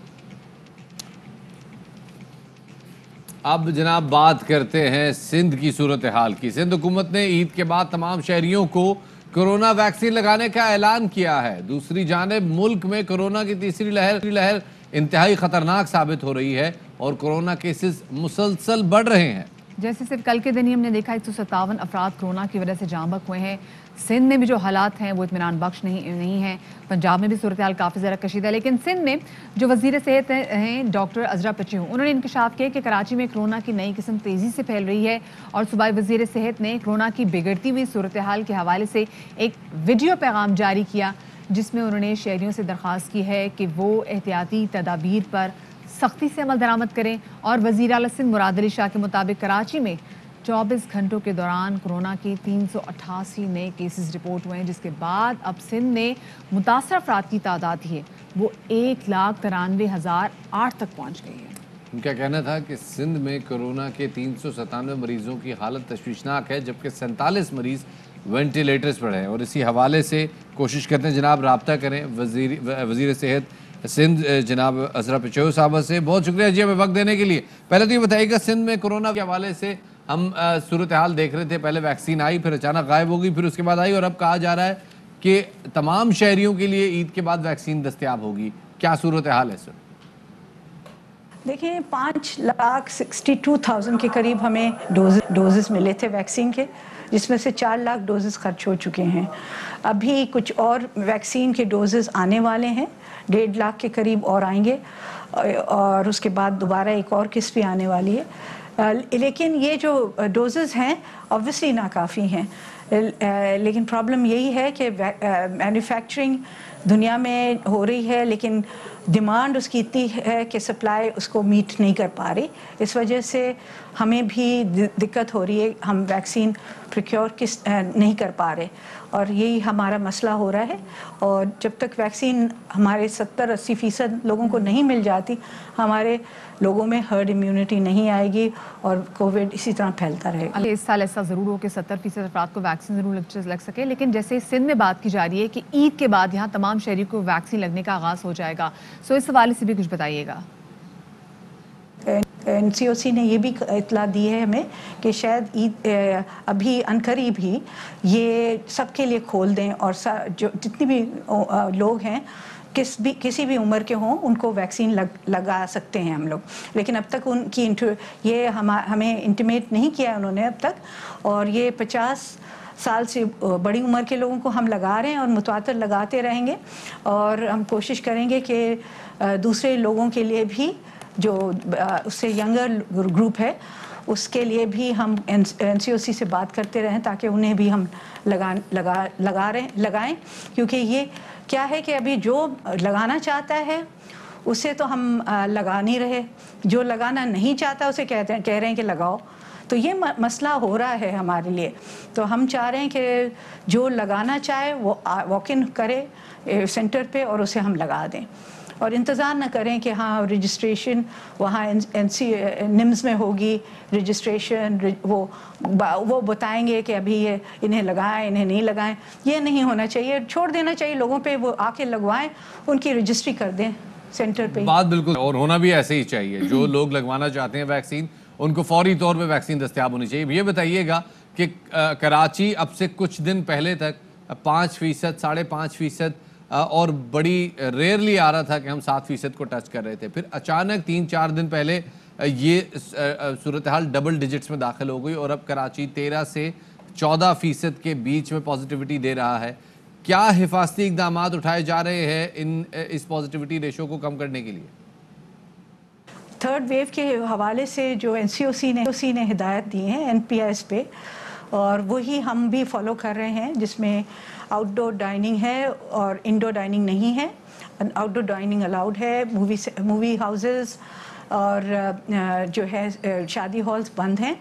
अब जनाब बात करते हैं सिंध की सूरत हाल की। सिंध हुकूमत ने ईद के बाद तमाम शहरियों को कोरोना वैक्सीन लगाने का ऐलान किया है। दूसरी जानिब मुल्क में कोरोना की तीसरी लहर इंतहाई खतरनाक साबित हो रही है और कोरोना केसेस मुसलसल बढ़ रहे हैं। जैसे सिर्फ कल के दिन ही हमने देखा 157 अफराद कोरोना की वजह से जाँ बहक हुए हैं। सिंध में भी जो हालात हैं वो इत्मीनान बख्श नहीं हैं। पंजाब में भी सूरत हाल काफ़ी ज़्यादा कशीदा है, लेकिन सिंध में जो वज़ीर सेहत हैं डॉक्टर अजरा पचेहू, उन्होंने इंकशाफ किया कि कराची में कोरोना की नई किस्म तेज़ी से फैल रही है और सूबाई वज़ीर सेहत ने कोरोना की बिगड़ती हुई सूरत हाल के हवाले से एक वीडियो पैगाम जारी किया, जिसमें उन्होंने शहरियों से दरख्वास्त की है कि वो एहतियाती तदाबीर पर सख्ती से अमल दरामद करें। और वज़ीर आला सिंध मुराद अली शाह के मुताबिक कराची में 24 घंटों के दौरान कोरोना के 388 नए केसेस रिपोर्ट हुए हैं, जिसके बाद अब सिंध में मुतासर अफराद की तादाद है वो 1,93,008 तक पहुँच गई है। उनका कहना था कि सिंध में कोरोना के 397 मरीजों की हालत तशवीशनाक है, जबकि 47 मरीज़ वेंटिलेटर्स पर हैं। और इसी हवाले से कोशिश करते हैं जनाब रब्ता करें वज़ीर सेहत सिंध जनाब अजरा पचेहू साहब से। बहुत शुक्रिया जी हमें वक्त देने के लिए। पहले तो ये बताइएगा, सिंध में कोरोना के हवाले से हम सूरत हाल देख रहे थे, पहले वैक्सीन आई, फिर अचानक गायब हो गई, फिर उसके बाद आई और अब कहा जा रहा है कि तमाम शहरियों के लिए ईद के बाद वैक्सीन दस्तयाब होगी। क्या सूरत हाल है सर? देखिए, 5,62,000 के करीब हमें डोजेस मिले थे वैक्सीन के, जिसमें से 4 लाख डोजेस खर्च हो चुके हैं। अभी कुछ और वैक्सीन के डोजेस आने वाले हैं, 1.5 लाख के करीब और आएंगे और उसके बाद दोबारा एक और किस्त भी आने वाली है। लेकिन ये जो डोजेस हैं ऑब्वियसली नाकाफ़ी हैं, लेकिन प्रॉब्लम यही है कि मैन्युफैक्चरिंग दुनिया में हो रही है, लेकिन डिमांड उसकी इतनी है कि सप्लाई उसको मीट नहीं कर पा रही। इस वजह से हमें भी दिक्कत हो रही है, हम वैक्सीन प्रोक्योर नहीं कर पा रहे और यही हमारा मसला हो रहा है। और जब तक वैक्सीन हमारे 70-80% लोगों को नहीं मिल जाती, हमारे लोगों में हर्ड इम्यूनिटी नहीं आएगी और कोविड इसी तरह फैलता रहेगा। इस साल ऐसा ज़रूर हो कि 70% अफराद को वैक्सीन ज़रूर लग सके, लेकिन जैसे सिंध में बात की जा रही है कि ईद के बाद यहाँ तमाम शहरियों को वैक्सीन लगने का आगाज़ हो जाएगा, सो इस हवाले से भी कुछ बताइएगा। NCOC ने ये भी इतला दी है हमें कि शायद ईद अभी अनकरीब ही ये सबके लिए खोल दें और जो जितनी भी लोग हैं किसी भी उम्र के हों उनको वैक्सीन लगा सकते हैं हम लोग, लेकिन अब तक उनकी ये हमें इंटीमेट नहीं किया उन्होंने अब तक, और ये 50 साल से बड़ी उम्र के लोगों को हम लगा रहे हैं और मुतवातर लगाते रहेंगे, और हम कोशिश करेंगे कि दूसरे लोगों के लिए भी जो उससे यंगर ग्रुप है उसके लिए भी हम NCOC से बात करते रहें ताकि उन्हें भी हम लगाएं, क्योंकि ये क्या है कि अभी जो लगाना चाहता है उसे तो हम लगा नहीं रहे, जो लगाना नहीं चाहता उसे कह रहे हैं कि लगाओ, तो ये मसला हो रहा है हमारे लिए। तो हम चाह रहे हैं कि जो लगाना चाहे वो वॉक इन करे सेंटर पे और उसे हम लगा दें, और इंतज़ार न करें कि हाँ रजिस्ट्रेशन वहाँ NIMS में होगी रजिस्ट्रेशन, वो बताएंगे कि अभी ये इन्हें लगाएं इन्हें नहीं लगाएं, ये नहीं होना चाहिए, छोड़ देना चाहिए लोगों पे, वो आके लगवाएं, उनकी रजिस्ट्री कर दें सेंटर पे। बात बिल्कुल, और होना भी ऐसे ही चाहिए, जो लोग लगवाना चाहते हैं वैक्सीन उनको फौरी तौर पे वैक्सीन दस्तयाब होनी चाहिए। ये बताइएगा कि कराची अब से कुछ दिन पहले तक 5%, 5.5% और बड़ी रेयरली आ रहा था कि हम 7% को टच कर रहे थे, फिर अचानक 3-4 दिन पहले ये सूरत हाल डबल डिजिट्स में दाखिल हो गई और अब कराची 13 से 14% के बीच में पॉजिटिविटी दे रहा है। क्या हिफाजती इकदाम उठाए जा रहे हैं इस पॉजिटिविटी रेशो को कम करने के लिए? थर्ड वेव के हवाले से जो NCOC ने हिदायत दी है NPS पे, और वही हम भी फॉलो कर रहे हैं, जिसमें आउटडोर डाइनिंग है और इंडोर डाइनिंग नहीं है। आउटडोर डाइनिंग अलाउड है, मूवी हाउसेस और जो है शादी हॉल्स बंद हैं,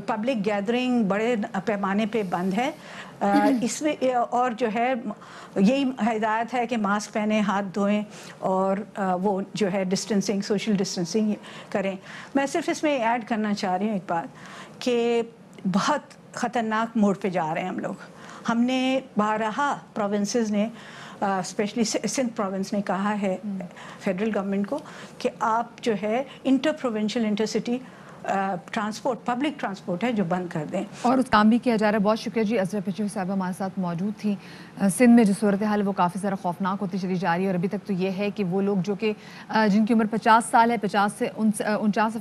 पब्लिक गैदरिंग बड़े पैमाने पे बंद है। इसमें और जो है यही हिदायत है कि मास्क पहने, हाथ धोएं और वो जो है डिस्टेंसिंग, सोशल डिस्टेंसिंग करें। मैं सिर्फ इसमें ऐड करना चाह रही हूँ एक बात कि बहुत ख़तरनाक मोड़ पे जा रहे हैं हम लोग। हमने 12 प्रोविंसेस ने स्पेशली सिंध प्रोविंस ने कहा है फेडरल गवर्नमेंट को कि आप जो है inter provincial intercity transport, public transport है जो बंद कर दें, और उस काम भी किया जा रहा है। बहुत शुक्रिया जी। अजरा पिचू साहब हमारे साथ मौजूद थी। सिंध में जो सूरत हाल है वो काफ़ी ज़्यादा खौफनाक होती चली जा रही है, और अभी तक तो ये है कि वो लोग जो कि जिनकी उम्र 50 साल है, 50 से 49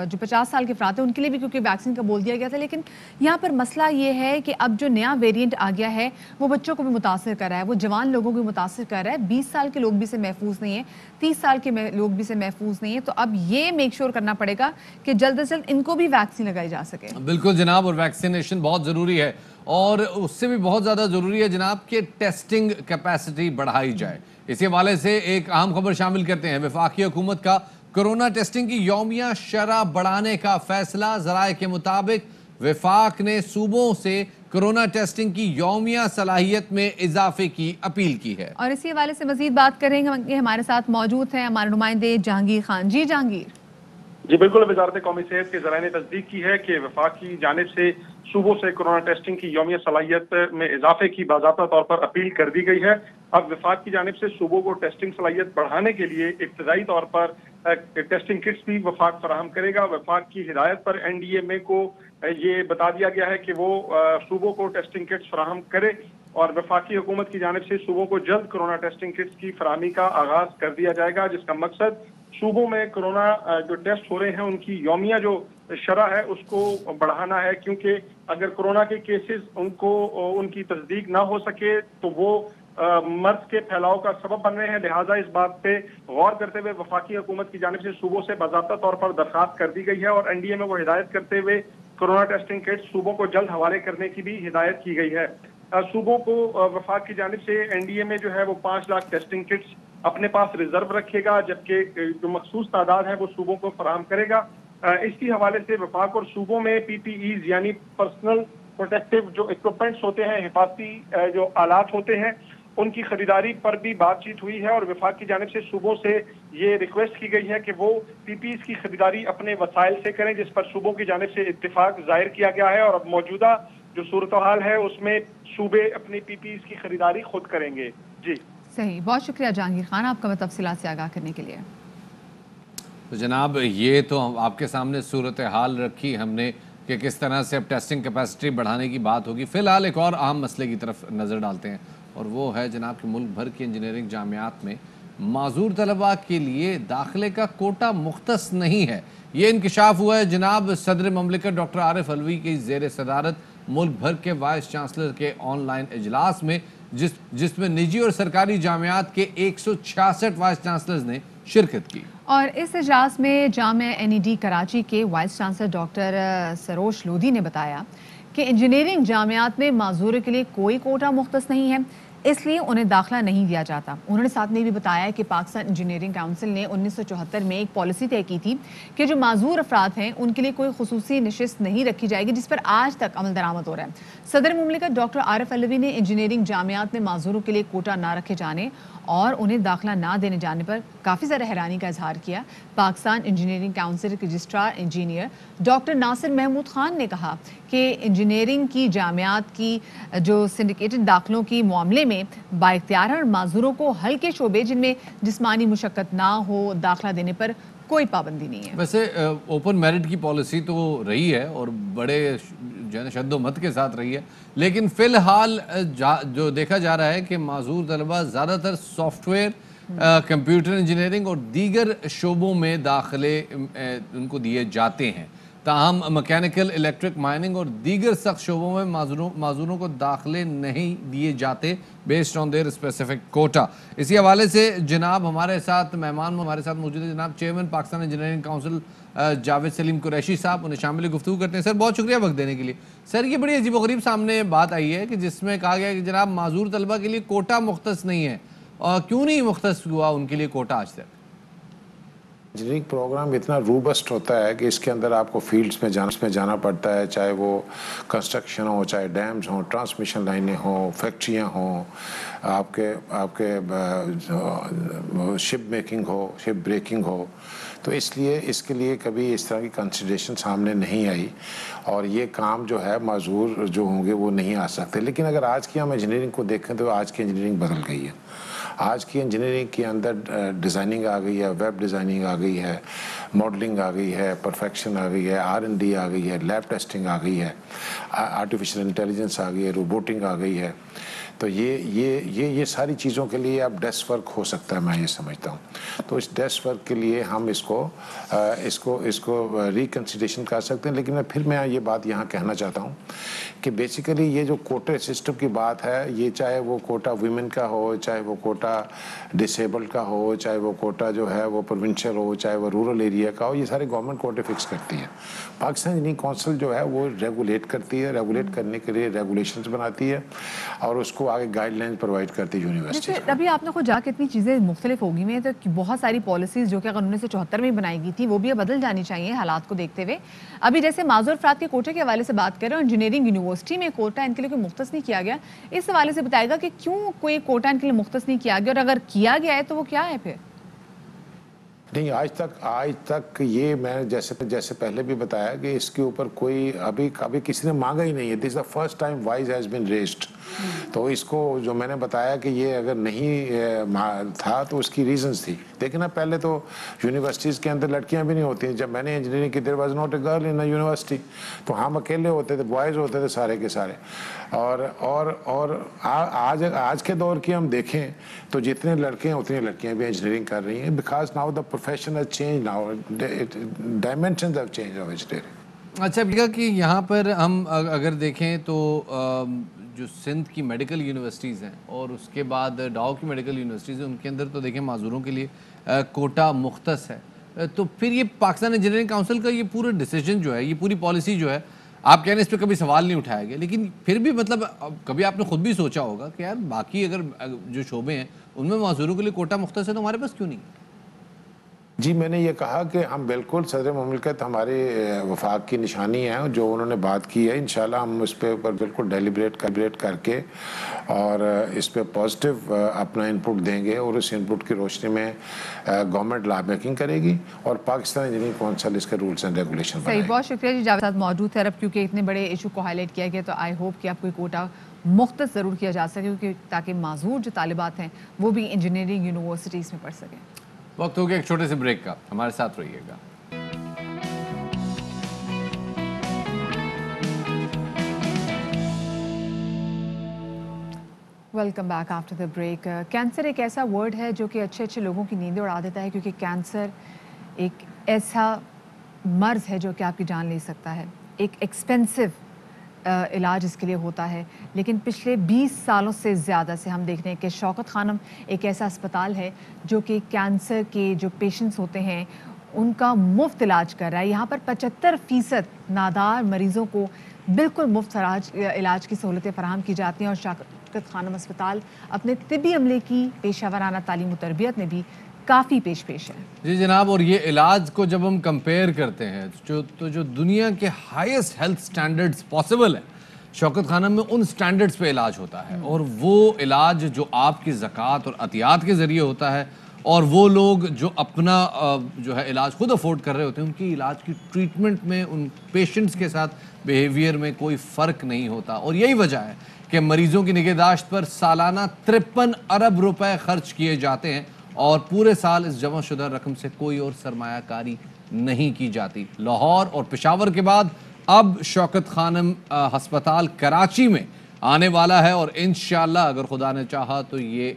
जो 50 साल के अफराद हैं उनके लिए भी क्योंकि वैक्सीन का बोल दिया गया था, लेकिन यहाँ पर मसला ये है कि अब जो नया वेरिएंट आ गया है वो बच्चों को भी मुतासर कर रहा है, वो जवान लोगों को भी मुतासर कर रहा है। 20 साल के लोग भी से महफूज नहीं है, 30 साल के लोग भी से महफूज नहीं है। तो अब ये मेक श्योर करना पड़ेगा कि जल्द से जल्द इनको भी वैक्सीन लगाई जा सके। बिल्कुल जनाब, और वैक्सीनेशन बहुत ज़रूरी है, और उससे भी बहुत ज़्यादा ज़रूरी है जनाब कि टेस्टिंग कैपेसिटी बढ़ाई जाए। इसी हवाले से एक अहम खबर शामिल करते हैं। वफाकी हुकूमत का कोरोना टेस्टिंग की यौमिया शरह बढ़ाने का फैसला। ज़राए के मुताबिक वफाक ने सूबों से कोरोना टेस्टिंग की यौमिया सलाहियत में इजाफे की अपील की है। और इसी हवाले से मजीद बात करेंगे, हमारे साथ मौजूद हैं हमारे नुमाइंदे जहांगीर खान। जी जहांगीर। जी बिल्कुल, वजारत कौमी सेहत के ज़राए ने तस्दीक की है कि वफाक की जानिब से सूबों से कोरोना टेस्टिंग की यौमिया सलाहियत में इजाफे की बाज़ाब्ता तौर पर अपील कर दी गई है। अब वफाक की जानिब से सूबों को टेस्टिंग सलाहियत बढ़ाने के लिए इब्तदाई तौर पर टेस्टिंग किट्स भी वफाक फराहम करेगा। वफाक की हिदायत पर NDMA को ये बता दिया गया है कि वो सूबों को टेस्टिंग किट्स फराहम करे, और वफाकी हुकूमत की जानिब से सूबों को जल्द कोरोना टेस्टिंग किट्स की फराहमी का आगाज कर दिया जाएगा, जिसका मकसद सूबों में कोरोना जो टेस्ट हो रहे हैं उनकी यौमिया जो शरह है उसको बढ़ाना है, क्योंकि अगर कोरोना के केसेस उनकी तस्दीक ना हो सके तो वो मर्ज के फैलाव का सबब बन रहे हैं। लिहाजा इस बात पे गौर करते हुए वफाकी हुकूमत की जानिब से सूबों से बाज़ाब्ता तौर पर दरखास्त कर दी गई है, और NDMA को हिदायत करते हुए कोरोना टेस्टिंग किट्स सूबों को जल्द हवाले करने की भी हिदायत की गई है। सूबों को वफाक की जानिब से NDMA जो है वो 5 लाख टेस्टिंग किट्स अपने पास रिजर्व रखेगा, जबकि जो मखसूस तादाद है वो सूबों को फराहम करेगा। इसी हवाले से वफाक और सूबों में PPEs यानी पर्सनल प्रोटेक्टिव जो इक्विपमेंट्स होते हैं, हिफाजती जो आलात होते हैं, उनकी खरीदारी पर भी बातचीत हुई है, और वफाक की जानिब से सूबों से ये रिक्वेस्ट की गई है कि वो PPEs की खरीदारी अपने वसाइल से करें, जिस पर सूबों की जानिब से इत्तिफाक जाहिर किया गया है। और अब मौजूदा जो सूरत हाल है उसमें सूबे अपनी PPEs की खरीदारी खुद करेंगे। जी सही, बहुत शुक्रिया जहांगीर खान आपका तफसीलात से आगाह करने के लिए। تو جناب یہ تو آپ کے سامنے صورتحال رکھی ہم نے کہ کس طرح سے اب ٹیسٹنگ کیپیسٹی بڑھانے کی بات ہوگی. فی الحال ایک اور اہم مسئلے کی طرف نظر ڈالتے ہیں اور وہ ہے جناب کہ ملک بھر کی انجینئرنگ جامعات میں معذور طلباء کے لیے داخلے کا کوٹا مختص نہیں ہے. یہ انکشاف ہوا ہے جناب صدر مملکت ڈاکٹر عارف علوی کی زیر صدارت ملک بھر کے وائس چانسلر کے آن لائن اجلاس میں جس میں نجی اور سرکاری جامعات کے 166 وائس چانسلرز نے شرکت کی. اور اس اجلاس میں جامعہ NED کراچی کے vice chancellor doctor Sarosh Lodhi نے بتایا کہ انجینئرنگ جامعات میں معذوروں کے لیے کوئی کوٹا مختص نہیں ہے، اس لیے انہیں داخلہ نہیں دیا جاتا. انہوں نے ساتھ میں بھی بتایا کہ پاکستان انجینئرنگ کونسل نے 1974 میں ایک پالیسی طے کی تھی کہ جو معذور افراد ہیں ان کے لیے کوئی خصوصی نشست نہیں رکھی جائے گی، جس پر آج تک عمل درآمد ہو رہا ہے. صدر مملکت ڈاکٹر عارف علوی نے انجینئرنگ جامعات میں معذوروں کے لیے کوٹا نہ رکھے جانے اور انہیں داخلہ نہ دینے جانے پر کافی زیادہ حیرانی کا اظہار کیا. پاکستان انجینئرنگ کونسل کے رجسٹرار انجینئر ڈاکٹر ناصر محمود خان نے کہا کہ انجینئرنگ کی جامعات کی جو سنڈیکیٹڈ داخلوں کی معاملے میں بااختیار اور معذوروں کو ہلکے شعبے جن میں جسمانی مشقت نہ ہو داخلہ دینے پر کوئی پابندی نہیں ہے. ویسے اوپن میرٹ کی پالیسی تو رہی ہے اور بڑے شد و مت کے ساتھ رہی ہے، لیکن فی الحال جو دیکھا جا رہا ہے کہ معذور طلبہ زیادہ تر سافٹ ویئر، کمپیوٹر انجینئرنگ اور دیگر شعبوں میں داخلے ان کو دیے جاتے ہیں. تاہم مکینیکل، الیکٹرک، مائننگ اور دیگر سخت شعبوں میں معذوروں کو داخلے نہیں دیے جاتے based on their specific quota. اسی حوالے سے جناب ہمارے ساتھ موجود ہے جناب chairman Pakistan engineering council Javed Saleem Qureshi sahab. انہیں شامل گفتگو کرتے ہیں. سر بہت شکریہ وقت دینے کے لیے. سر یہ بڑی عجیب و غریب سامنے بات آئی ہے کہ جس میں کہا گیا کہ جناب معذور طلبہ کے لیے کوٹا مختص نہیں ہے. اور کیوں نہیں مختص ہوا ان کے لیے کوٹا آج تک؟ انجینئرنگ پروگرام اتنا روبسٹ ہوتا ہے کہ اس کے اندر آپ کو فیلڈز میں جانا پڑتا ہے، چاہے وہ کنسٹرکشن ہو، چاہے ڈیمز ہوں، ٹرانسمیشن لائنیں ہوں، فیکٹریاں ہوں، آپ کے شپ میکنگ ہو، شپ بریکنگ ہو. تو اس لیے اس کے لیے کبھی اس طرح کی کنسیڈریشن سامنے نہیں آئی اور یہ کام جو ہے معذور جو ہوں گے وہ نہیں آ سکتے. لیکن اگر آج کی ہم انجینئرنگ کو دیکھیں تو آج کی انجینئرنگ بدل گئی ہے. آج کی انجینئرنگ کے اندر ڈیزائننگ آ گئی ہے، ویب ڈیزائننگ آ گئی ہے، ماڈلنگ آ گئی ہے، پرفیکشن آ گئی ہے، R&D آ گئی ہے، لیب ٹیسٹنگ آ گئی ہے، آرٹیفیشل انٹیلیجنس آ گئی ہے، روبوٹنگ آ گئی ہے. تو یہ ساری چیزوں کے لیے اب ڈیسک ورک ہو سکتا ہے، میں یہ سمجھتا ہوں. تو اس ڈیسک ورک کے لیے ہم اس کو ریکنسیڈریشن کر سکتے ہیں. لیکن پھر میں یہ بات یہاں کہنا چاہتا ہوں کہ بیسیکلی یہ جو کوٹے سسٹم کی بات ہے، یہ چاہے وہ کوٹا ویمن کا ہو، چاہے وہ کوٹا ڈسیبلڈ کا ہو، چاہے وہ کوٹا جو ہے وہ پروونشل ہو، چاہے وہ رورل ایریا کا ہو، یہ سارے گورنمنٹ کوٹے فکس کرتی ہے. پاکستان انجینئرنگ کونسل جو ہے وہ ریگولیٹ کرتی ہے، ریگولیٹ کرنے کے لیے ریگولیشنز بناتی ہے اور اس کو آگے گائیڈ لائن پرووائڈ کرتی ہے یونیورسٹی. ابھی آپ نے خود جا کے اتنی چیزیں مختلف ہوگی میں تو بہت ساری پالیسیز جو کہ اگر 1974 میں بنائی گئی تھی وہ بھی اب بدل جانی چاہیے حالات کو دیکھتے ہوئے. ابھی جیسے معذور افراد کے کوٹے کے حوالے سے بات کر رہے ہیں، انجینئرنگ یونیورسٹی میں کوٹا ان کے لیے کوئی مختص نہیں کیا گیا. اس حوالے سے بتائے گا کہ کیوں کوئی کوٹا ان کے لیے مختص نہیں کیا گیا اور اگر کیا گیا ہے تو وہ کیا ہے پھر؟ نہیں، آج تک یہ میں جیسے پہلے بھی بتایا کہ اس کے اوپر کوئی ابھی کسی نے مانگا ہی نہیں ہے. This is the first time voice has been raised. تو اس کو جو میں نے بتایا کہ یہ اگر نہیں تھا تو اس کی ریزنز تھی. لیکن اب پہلے تو یونیورسٹیز کے اندر لڑکیاں بھی نہیں ہوتی ہیں. جب میں نے انجینئرنگ کی there was not a girl in university. تو ہم اکیلے ہوتے تھے، بوائز ہوتے تھے سارے کے سارے. اور آج کے دور کی ہم دیکھیں تو جتنے لڑکے ہیں اتنی لڑکیاں بھی انجینئرنگ کر رہی ہیں. Because now the profession has change, now dimensions have change of engineering. اچھا کہ یہاں پر ہم اگر دیکھیں تو جو سندھ کی میڈیکل یونیورسٹیز ہیں اور اس کے بعد ڈاؤ کی میڈیکل یونیورسٹیز ہیں، ان کے اندر تو دیکھیں معذوروں کے لیے کوٹا مختص ہے. تو پھر یہ پاکستان انجینئرنگ کونسل کا یہ پورا ڈیسیجن جو ہے، یہ پوری پالیسی جو ہے، آپ کہہ رہے ہیں اس پہ کبھی سوال نہیں اٹھایا گیا، لیکن پھر بھی مطلب کبھی آپ نے خود بھی سوچا ہوگا کہ یار باقی اگر جو شعبے ہیں ان میں معذوروں کے لیے کوٹا مختص ہے تو ہمارے پاس کیوں نہیں؟ جی، میں نے یہ کہا کہ ہم بالکل صدر مملکت ہمارے وفاق کی نشانی ہے جو انہوں نے بات کی ہے. انشاءاللہ ہم اس پہ بالکل ڈیلیبریٹ کر کے اور اس پہ پازیٹیو اپنا انپٹ دیں گے اور اس انپٹ کی روشنی میں گورنمنٹ لا میکنگ کرے گی اور پاکستان انجینئرنگ کونسل اس کے رولز اینڈ ریگولیشن بنائے گی. بہت شکریہ جی جاوید صاحب موجود تھے. اب کیونکہ اتنے بڑے ایشو کو ہائی لائٹ کیا گیا تو آئی ہوپ کہ آپ کوئی کوٹا مختص ضرور کیا جا سکے تاکہ معذور جو طالبات ہیں وہ بھی انجینئرنگ یونیورسٹیز میں پڑھ سکیں. وقت ہو گیا ایک چھوٹے سے بریک کا, ہمارے ساتھ رہیے گا. Welcome back after the break. Cancer ایک ایسا ورڈ ہے جو کہ اچھے اچھے لوگوں کی نیندیں اڑا دیتا ہے, کیونکہ کینسر ایک ایسا مرض ہے جو کہ آپ کی جان لے سکتا ہے. ایک ایکسپینسو علاج اس کے لیے ہوتا ہے, لیکن پچھلے 20 سالوں سے زیادہ سے ہم دیکھ رہے ہیں کہ شوکت خانم ایک ایسا اسپتال ہے جو کہ کینسر کے جو پیشنٹس ہوتے ہیں ان کا مفت علاج کر رہا ہے. یہاں پر 75% نادار مریضوں کو بالکل مفت علاج کی سہولتیں فراہم کی جاتی ہیں, اور شوکت خانم اسپتال اپنے طبی عملے کی پیشہ ورانہ تعلیم و تربیت میں بھی کافی پیش ہے. جی جناب, اور یہ علاج کو جب ہم کمپیئر کرتے ہیں تو جو دنیا کے ہائیسٹ ہیلتھ سٹینڈرڈز پاسبل ہیں, شوکت خانم میں ان سٹینڈرڈز پہ علاج ہوتا ہے, اور وہ علاج جو آپ کی زکوٰۃ اور عطیات کے ذریعے ہوتا ہے, اور وہ لوگ جو اپنا جو ہے علاج خود افورڈ کر رہے ہوتے ہیں, ان کی علاج کی ٹریٹمنٹ میں, ان پیشنٹس کے ساتھ بیہیویئر میں کوئی فرق نہیں ہوتا. اور یہی وجہ ہے کہ مریضوں کی نگہداشت پر سالانہ 53 ارب روپے خرچ کیے جاتے ہیں, اور پورے سال اس جمع شدہ رقم سے کوئی اور سرمایہ کاری نہیں کی جاتی. لاہور اور پشاور کے بعد اب شوکت خانم ہسپتال کراچی میں آنے والا ہے, اور انشاءاللہ اگر خدا نے چاہا تو یہ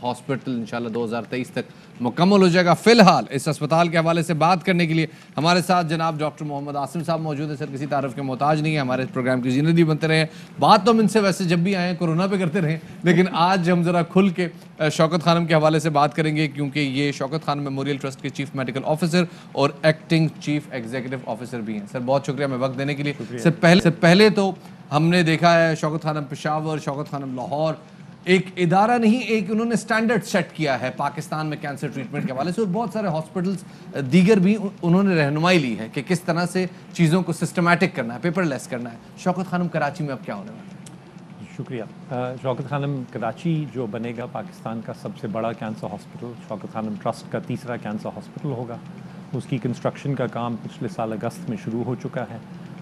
ہاسپٹل انشاءاللہ 2023 تک مکمل ہو جائے گا. فی الحال اس اسپتال کے حوالے سے بات کرنے کے لیے ہمارے ساتھ جناب ڈاکٹر محمد عاصم صاحب موجود ہیں. سر کسی تعارف کے محتاج نہیں ہے, ہمارے پروگرام کی زینت بھی بنتے رہے. بات تو ہم ان سے ویسے جب بھی آئے ہیں کورونا پہ کرتے رہے, لیکن آج ہم ذرا کھل کے شوکت خانم کے حوالے سے بات کریں گے, کیونکہ یہ شوکت خانم میموریل ٹرسٹ کے چیف میڈیکل آفیسر اور ایکٹنگ چیف ایگزیکٹو آفیسر بھی ہیں. سر بہت شکریہ ہمیں وقت دینے کے لیے. سر پہلے تو ہم نے دیکھا ہے شوکت خانم پشاور, شوکت خانم لاہور ایک ادارہ نہیں, ایک انہوں نے سٹینڈرڈ سیٹ کیا ہے پاکستان میں کینسر ٹریٹمنٹ کے حوالے سے, اور بہت سارے ہاسپٹلس دیگر بھی انہوں نے رہنمائی لی ہے کہ کس طرح سے چیزوں کو سسٹمیٹک کرنا ہے, پیپر لیس کرنا ہے. شوکت خانم کراچی میں اب کیا ہونے والا ہے؟ شکریہ. شوکت خانم کراچی جو بنے گا پاکستان کا سب سے بڑا کینسر ہاسپٹل, شوکت خانم ٹرسٹ کا تیسرا کینسر ہاسپٹل ہوگا. اس کی کنسٹرکشن کا کام پچھلے سال اگست میں شروع ہو چکا ہے,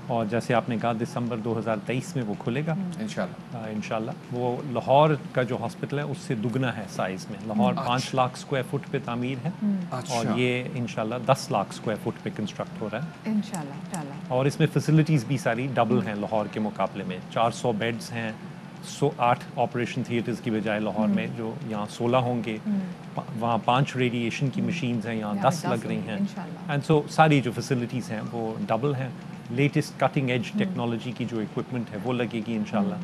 اور جیسے آپ نے کہا دسمبر 2023 میں وہ کھلے گا انشاءاللہ. وہ لاہور کا جو ہاسپٹل ہے اس سے دگنا ہے سائز میں. لاہور 5 لاکھ اسکوائر فٹ پہ تعمیر ہے, اور یہ انشاءاللہ 10 لاکھ اسکوائر فٹ پہ کنسٹرکٹ ہو رہا ہے انشاءاللہ. اور اس میں فیسلٹیز بھی ساری ڈبل ہیں لاہور کے مقابلے میں. 400 بیڈز ہیں, 8 آپریشن تھیٹرز کی بجائے لاہور میں جو یہاں 16 ہوں گے, وہاں 5 ریڈیشن کی مشینز ہیں, یہاں 10 لگ رہی ہیں. اینڈ سو ساری جو فیسلٹیز ہیں وہ ڈبل ہیں. لیٹسٹ کٹنگ ایج ٹیکنالوجی کی جو ایکوپمنٹ ہے وہ لگے گی انشاءاللہ.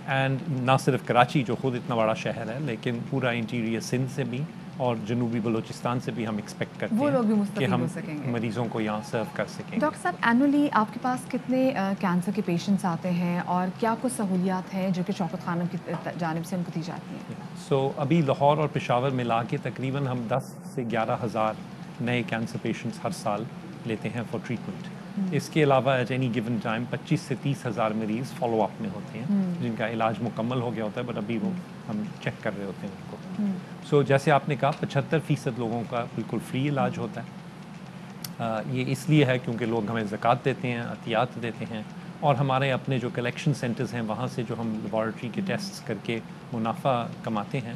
اینڈ نہ صرف کراچی جو خود اتنا بڑا شہر ہے, لیکن پورا انٹیریئر سندھ سے بھی اور جنوبی بلوچستان سے بھی ہم ایکسپیکٹ کرتے ہیں کہ ہم مریضوں کو یہاں سرو کر سکیں. ڈاکٹر صاحب اینولی آپ کے پاس کتنے کینسر کے پیشنٹس آتے ہیں, اور کیا کچھ سہولیات ہیں جو کہ شوکت خانم کی جانب سے ان کو دی جاتی ہیں؟ سو ابھی لاہور اور پشاور ملا کے تقریباً ہم 10 سے 11 ہزار نئے کینسر پیشنٹس ہر سال لیتے ہیں فار ٹریٹمنٹ. اس کے علاوہ ایٹ اینی گیون ٹائم 25 سے 30 ہزار مریض فالو اپ میں ہوتے ہیں جن کا علاج مکمل ہو گیا ہوتا ہے, بٹ ابھی وہ ہم چیک کر رہے ہوتے ہیں ان کو. سو جیسے آپ نے کہا 75% لوگوں کا بالکل فری علاج ہوتا ہے. یہ اس لیے ہے کیونکہ لوگ ہمیں زکوٰۃ دیتے ہیں, عطیات دیتے ہیں, اور ہمارے اپنے جو کلیکشن سینٹرز ہیں وہاں سے جو ہم لیبارٹری کے ٹیسٹ کر کے منافع کماتے ہیں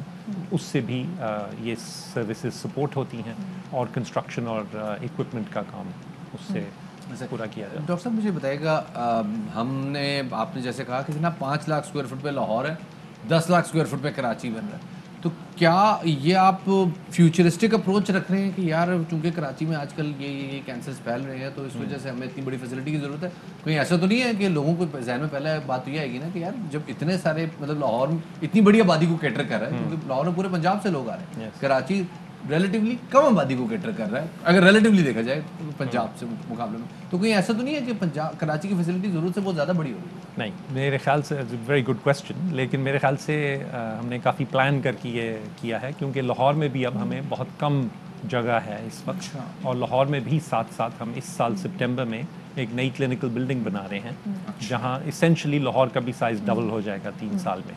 اس سے بھی یہ سروسز سپورٹ ہوتی ہیں, اور کنسٹرکشن اور ایکوپمنٹ کا کام اس سے پورا کیا جائے. ڈاکٹر صاحب مجھے بتائیے گا, آپ نے جیسے کہا کہ جناب 5 لاکھ اسکوائر فٹ پہ لاہور ہے, 10 لاکھ اسکوائر فٹ پہ کراچی بن رہا ہے, تو کیا یہ آپ فیوچرسٹک اپروچ رکھ رہے ہیں کہ یار چونکہ کراچی میں آج کل یہ کینسرز پھیل رہے ہیں تو اس وجہ سے ہمیں اتنی بڑی فیسلٹی کی ضرورت ہے؟ کوئی ایسا تو نہیں ہے کہ لوگوں کو ذہن میں پہلے بات تو یہ آئے گی نا کہ یار جب اتنے سارے مطلب لاہور اتنی بڑی آبادی کو کیٹر کر رہا ہے, کیونکہ لاہور میں پورے پنجاب سے لوگ آ رہے ہیں, کراچی ریلیٹیولی کم آبادی کو کیٹر کر رہا ہے اگر ریلیٹیولی دیکھا جائے پنجاب سے مقابلے میں, تو کوئی ایسا تو نہیں ہے کہ کراچی کی فیسلٹی ضرورت سے بہت زیادہ بڑی ہو رہی ہے؟ نہیں, میرے خیال سے ویری گڈ کویسچن, لیکن میرے خیال سے ہم نے کافی پلان کر کے یہ کیا ہے, کیونکہ لاہور میں بھی اب ہمیں بہت کم جگہ ہے اس وقت, اور لاہور میں بھی ساتھ ساتھ ہم اس سال سپٹمبر میں ایک نئی کلینکل بلڈنگ بنا رہے ہیں جہاں اسینشلی لاہور کا بھی سائز ڈبل ہو جائے گا 3 سال میں.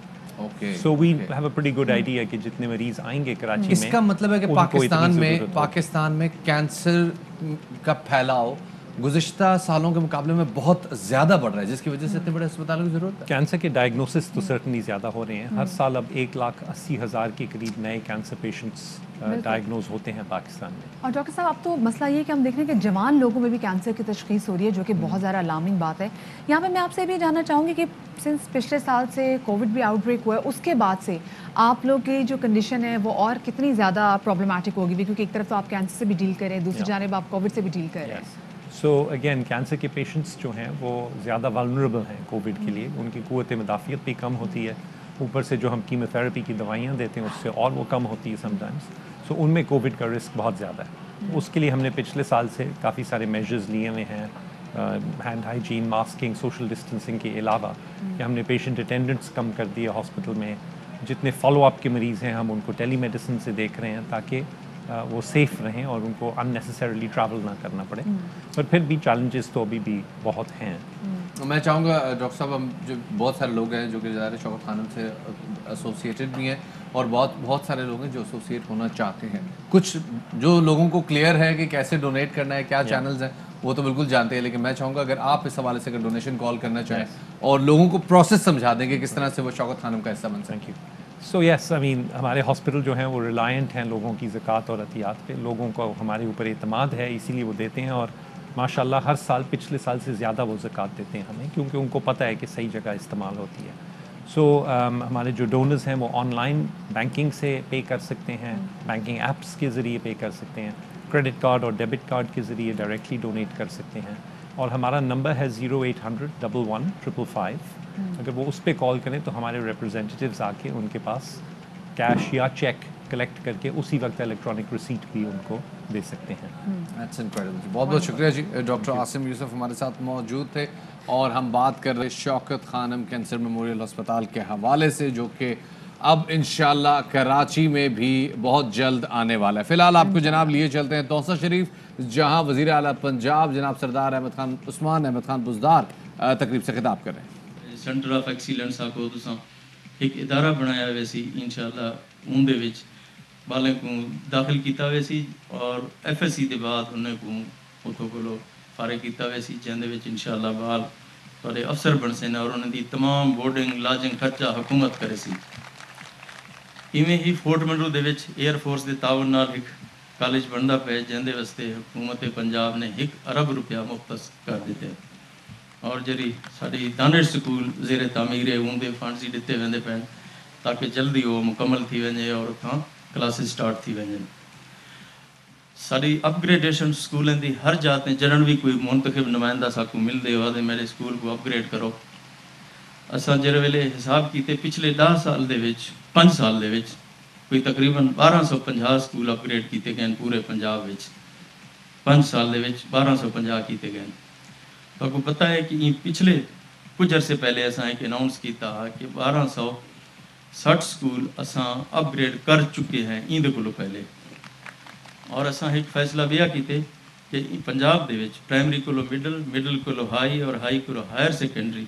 So we have a pretty good idea کہ جتنے مریض آئیں گے کراچی میں, اس کا مطلب ہے کہ پاکستان میں کینسر کا پھیلاؤ गुज़िश्ता सालों के मुकाबले में बहुत ज़्यादा बढ़ रहा है, जिसकी वजह से इतने बड़े अस्पतालों की ज़रूरत है। कैंसर के डायग्नोसिस तो सर्टनली ज़्यादा हो रहे हैं। हर साल अब 1,80,000 के करीब नए कैंसर पेशेंट्स डायग्नोज होते हैं पाकिस्तान में। और डॉक्टर साहब, अब तो मसला ये है कि हम देख रहे हैं कि जवान लोगों में भी कैंसर की तशख़ीस हो रही है, जो कि बहुत ज़्यादा अलार्मिंग बात है। यहाँ पे मैं आपसे भी जानना चाहूँगी कि सिंस पिछले साल से कोविड भी आउटब्रेक हुआ है, उसके बाद से आप लोग की जो कंडीशन है वो और कितनी ज़्यादा प्रॉब्लमैटिक होगी भी, क्योंकि एक तरफ तो आप कैंसर से भी डील कर रहे हैं, दूसरी जानब आप कोविड से भी डील कर रहे हैं। सो अगेन कैंसर के पेशेंट्स जो हैं वो ज़्यादा वल्नरेबल हैं कोविड के लिए, उनकी क़ुव्वत मुदाफ़ियत भी कम होती है, ऊपर से जो हम कीमोथेरेपी की दवाइयाँ देते हैं उससे और वो कम होती है समटाइम्स। सो उनमें कोविड का रिस्क बहुत ज़्यादा है। उसके लिए हमने पिछले साल से काफ़ी सारे मेजर्स लिए हुए हैं, hand hygiene, masking, social distancing के अलावा कि हमने पेशेंट अटेंडेंट्स कम कर दिए हॉस्पिटल में। जितने फॉलो अप के मरीज़ हैं हम उनको टेली मेडिसिन से देख रहे हैं ताकि वो सेफ़ रहें और उनको अननेसेसरीली ट्रैवल ना करना पड़े। पर फिर भी चैलेंजेस तो अभी भी बहुत हैं। मैं चाहूँगा डॉक्टर साहब, हम जो बहुत सारे लोग हैं जो कि ज़ाहिर है शौकत खानम से एसोसिएटेड भी हैं और बहुत सारे लोग हैं जो एसोसिएट होना चाहते हैं। कुछ जो लोगों को क्लियर है कि कैसे डोनेट करना है, क्या चैनल्स हैं, वो तो बिल्कुल जानते हैं, लेकिन मैं चाहूँगा अगर आप इस हवाले से अगर डोनेशन कॉल करना चाहें और लोगों को प्रोसेस समझा दें कि किस तरह से वो शौकत खानम का हिस्सा बन सकें। सो यस, आई मीन हमारे हॉस्पिटल जो हैं वो रिलायंट हैं लोगों की ज़कात और अतियात पे। लोगों को हमारे ऊपर एतमाद है, इसीलिए वो देते हैं और माशाल्लाह हर साल पिछले साल से ज़्यादा वो ज़कात देते हैं हमें, क्योंकि उनको पता है कि सही जगह इस्तेमाल होती है। सो हमारे जो डोनर्स हैं वो ऑनलाइन बैंकिंग से पे कर सकते हैं, बैंकिंग ऐप्स के ज़रिए पे कर सकते हैं, क्रेडिट कार्ड और डेबिट कार्ड के ज़रिए डायरेक्टली डोनेट कर सकते हैं। और हमारा नंबर है 0800 11 555। अगर वो उस पर कॉल करें तो हमारे रिप्रेजेंटेटिव्स आके उनके पास कैश या चेक कलेक्ट करके उसी वक्त इलेक्ट्रॉनिक रिसीट भी उनको दे सकते हैं। That's incredible। बहुत बहुत शुक्रिया जी। डॉक्टर आसिम यूसुफ हमारे साथ मौजूद थे और हम बात कर रहे शौकत खानम कैंसर मेमोरियल अस्पताल के हवाले से, जो कि अब इंशाल्लाह कराची में भी बहुत जल्द आने वाला है। फिलहाल आपको जनाब लिए चलते हैं तौसा शरीफ, जहां वज़ीर आला पंजाब जनाब सरदार अहमद खान उस्मान अहमद खान बुज़दार तकरीब से खिताब कर रहे हैं। सेंटर ऑफ एक्सीलेंस आखो तुसां एक इदारा बनाया वैसी इंशाल्लाह उनदे विच बालें को दाखिल किया वैसी और FSC के बाद उन्हें को उतो को फारिग किया वैसी जिंदे विच इंशाल्लाह बाल थोड़े अफसर बन से और उन्हें दी तमाम बोर्डिंग लाजिंग खर्चा हुकूमत करे सी। इवें ही फोर्ट मंडरू दे विच एयर फोर्स के ताउन नाल एक कॉलेज बनता पे जिंदे वास्ते हुकूमत पंजाब ने 1 अरब रुपया मुख्तस कर दिते और जी साड़ी दानिश स्कूल ज़ेरे तामीर है उनके फंड्स ही दिते वेंदे पैन ताकि जल्दी वो मुकम्मल थी वजे और उतना क्लासेस स्टार्ट थी वजन। साड़ी अपग्रेडेशन स्कूलों की हर जात जड़न भी कोई मुंतखब नुमाइंदा साकू मिलते हो तो मेरे स्कूल को अपग्रेड करो। असा जिस वेले हिसाब किए पिछले 10 साल दे विच 5 साल दे विच कोई तकरीबन 1250 स्कूल अपग्रेड किए गए पूरे पंजाब विच। 5 साल दे विच 1250 किए गए। आपको पता है कि पिछले कुछ अरसे पहले असा एक अनाउंस किया कि 1260 स्कूल असा अपग्रेड कर चुके हैं इंदे को पहले। और असा एक फैसला भी किए कि पंजाब दे विच प्राइमरी को मिडल, मिडल को हाई और हाई को हायर सेकेंडरी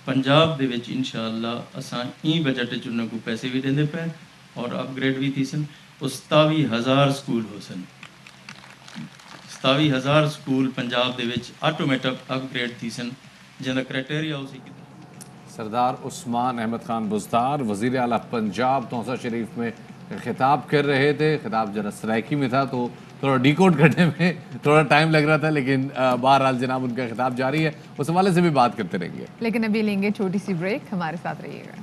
पंजाब दे विच इंशाअल्लाह असा ई बजट चुनने को पैसे भी देंदे पे और अपग्रेड भी थी सन। 27,000 स्कूल हो सन। 27,000 स्कूल पंजाब दे विच ऑटोमेटिक अपग्रेड थी सन जिंदा क्राइटेरिया उसी की। सरदार उस्मान अहमद खान बुज़दार वज़ीर आला पंजाब तौसा शरीफ में खिताब कर रहे थे। खिताब जरा सराइकी में था तो थोड़ा डिकोड करने में थोड़ा टाइम लग रहा था, लेकिन बहरहाल जनाब उनका खिताब जारी है, उस हवाले से भी बात करते रहेंगे। लेकिन अभी लेंगे छोटी सी ब्रेक, हमारे साथ रहिएगा।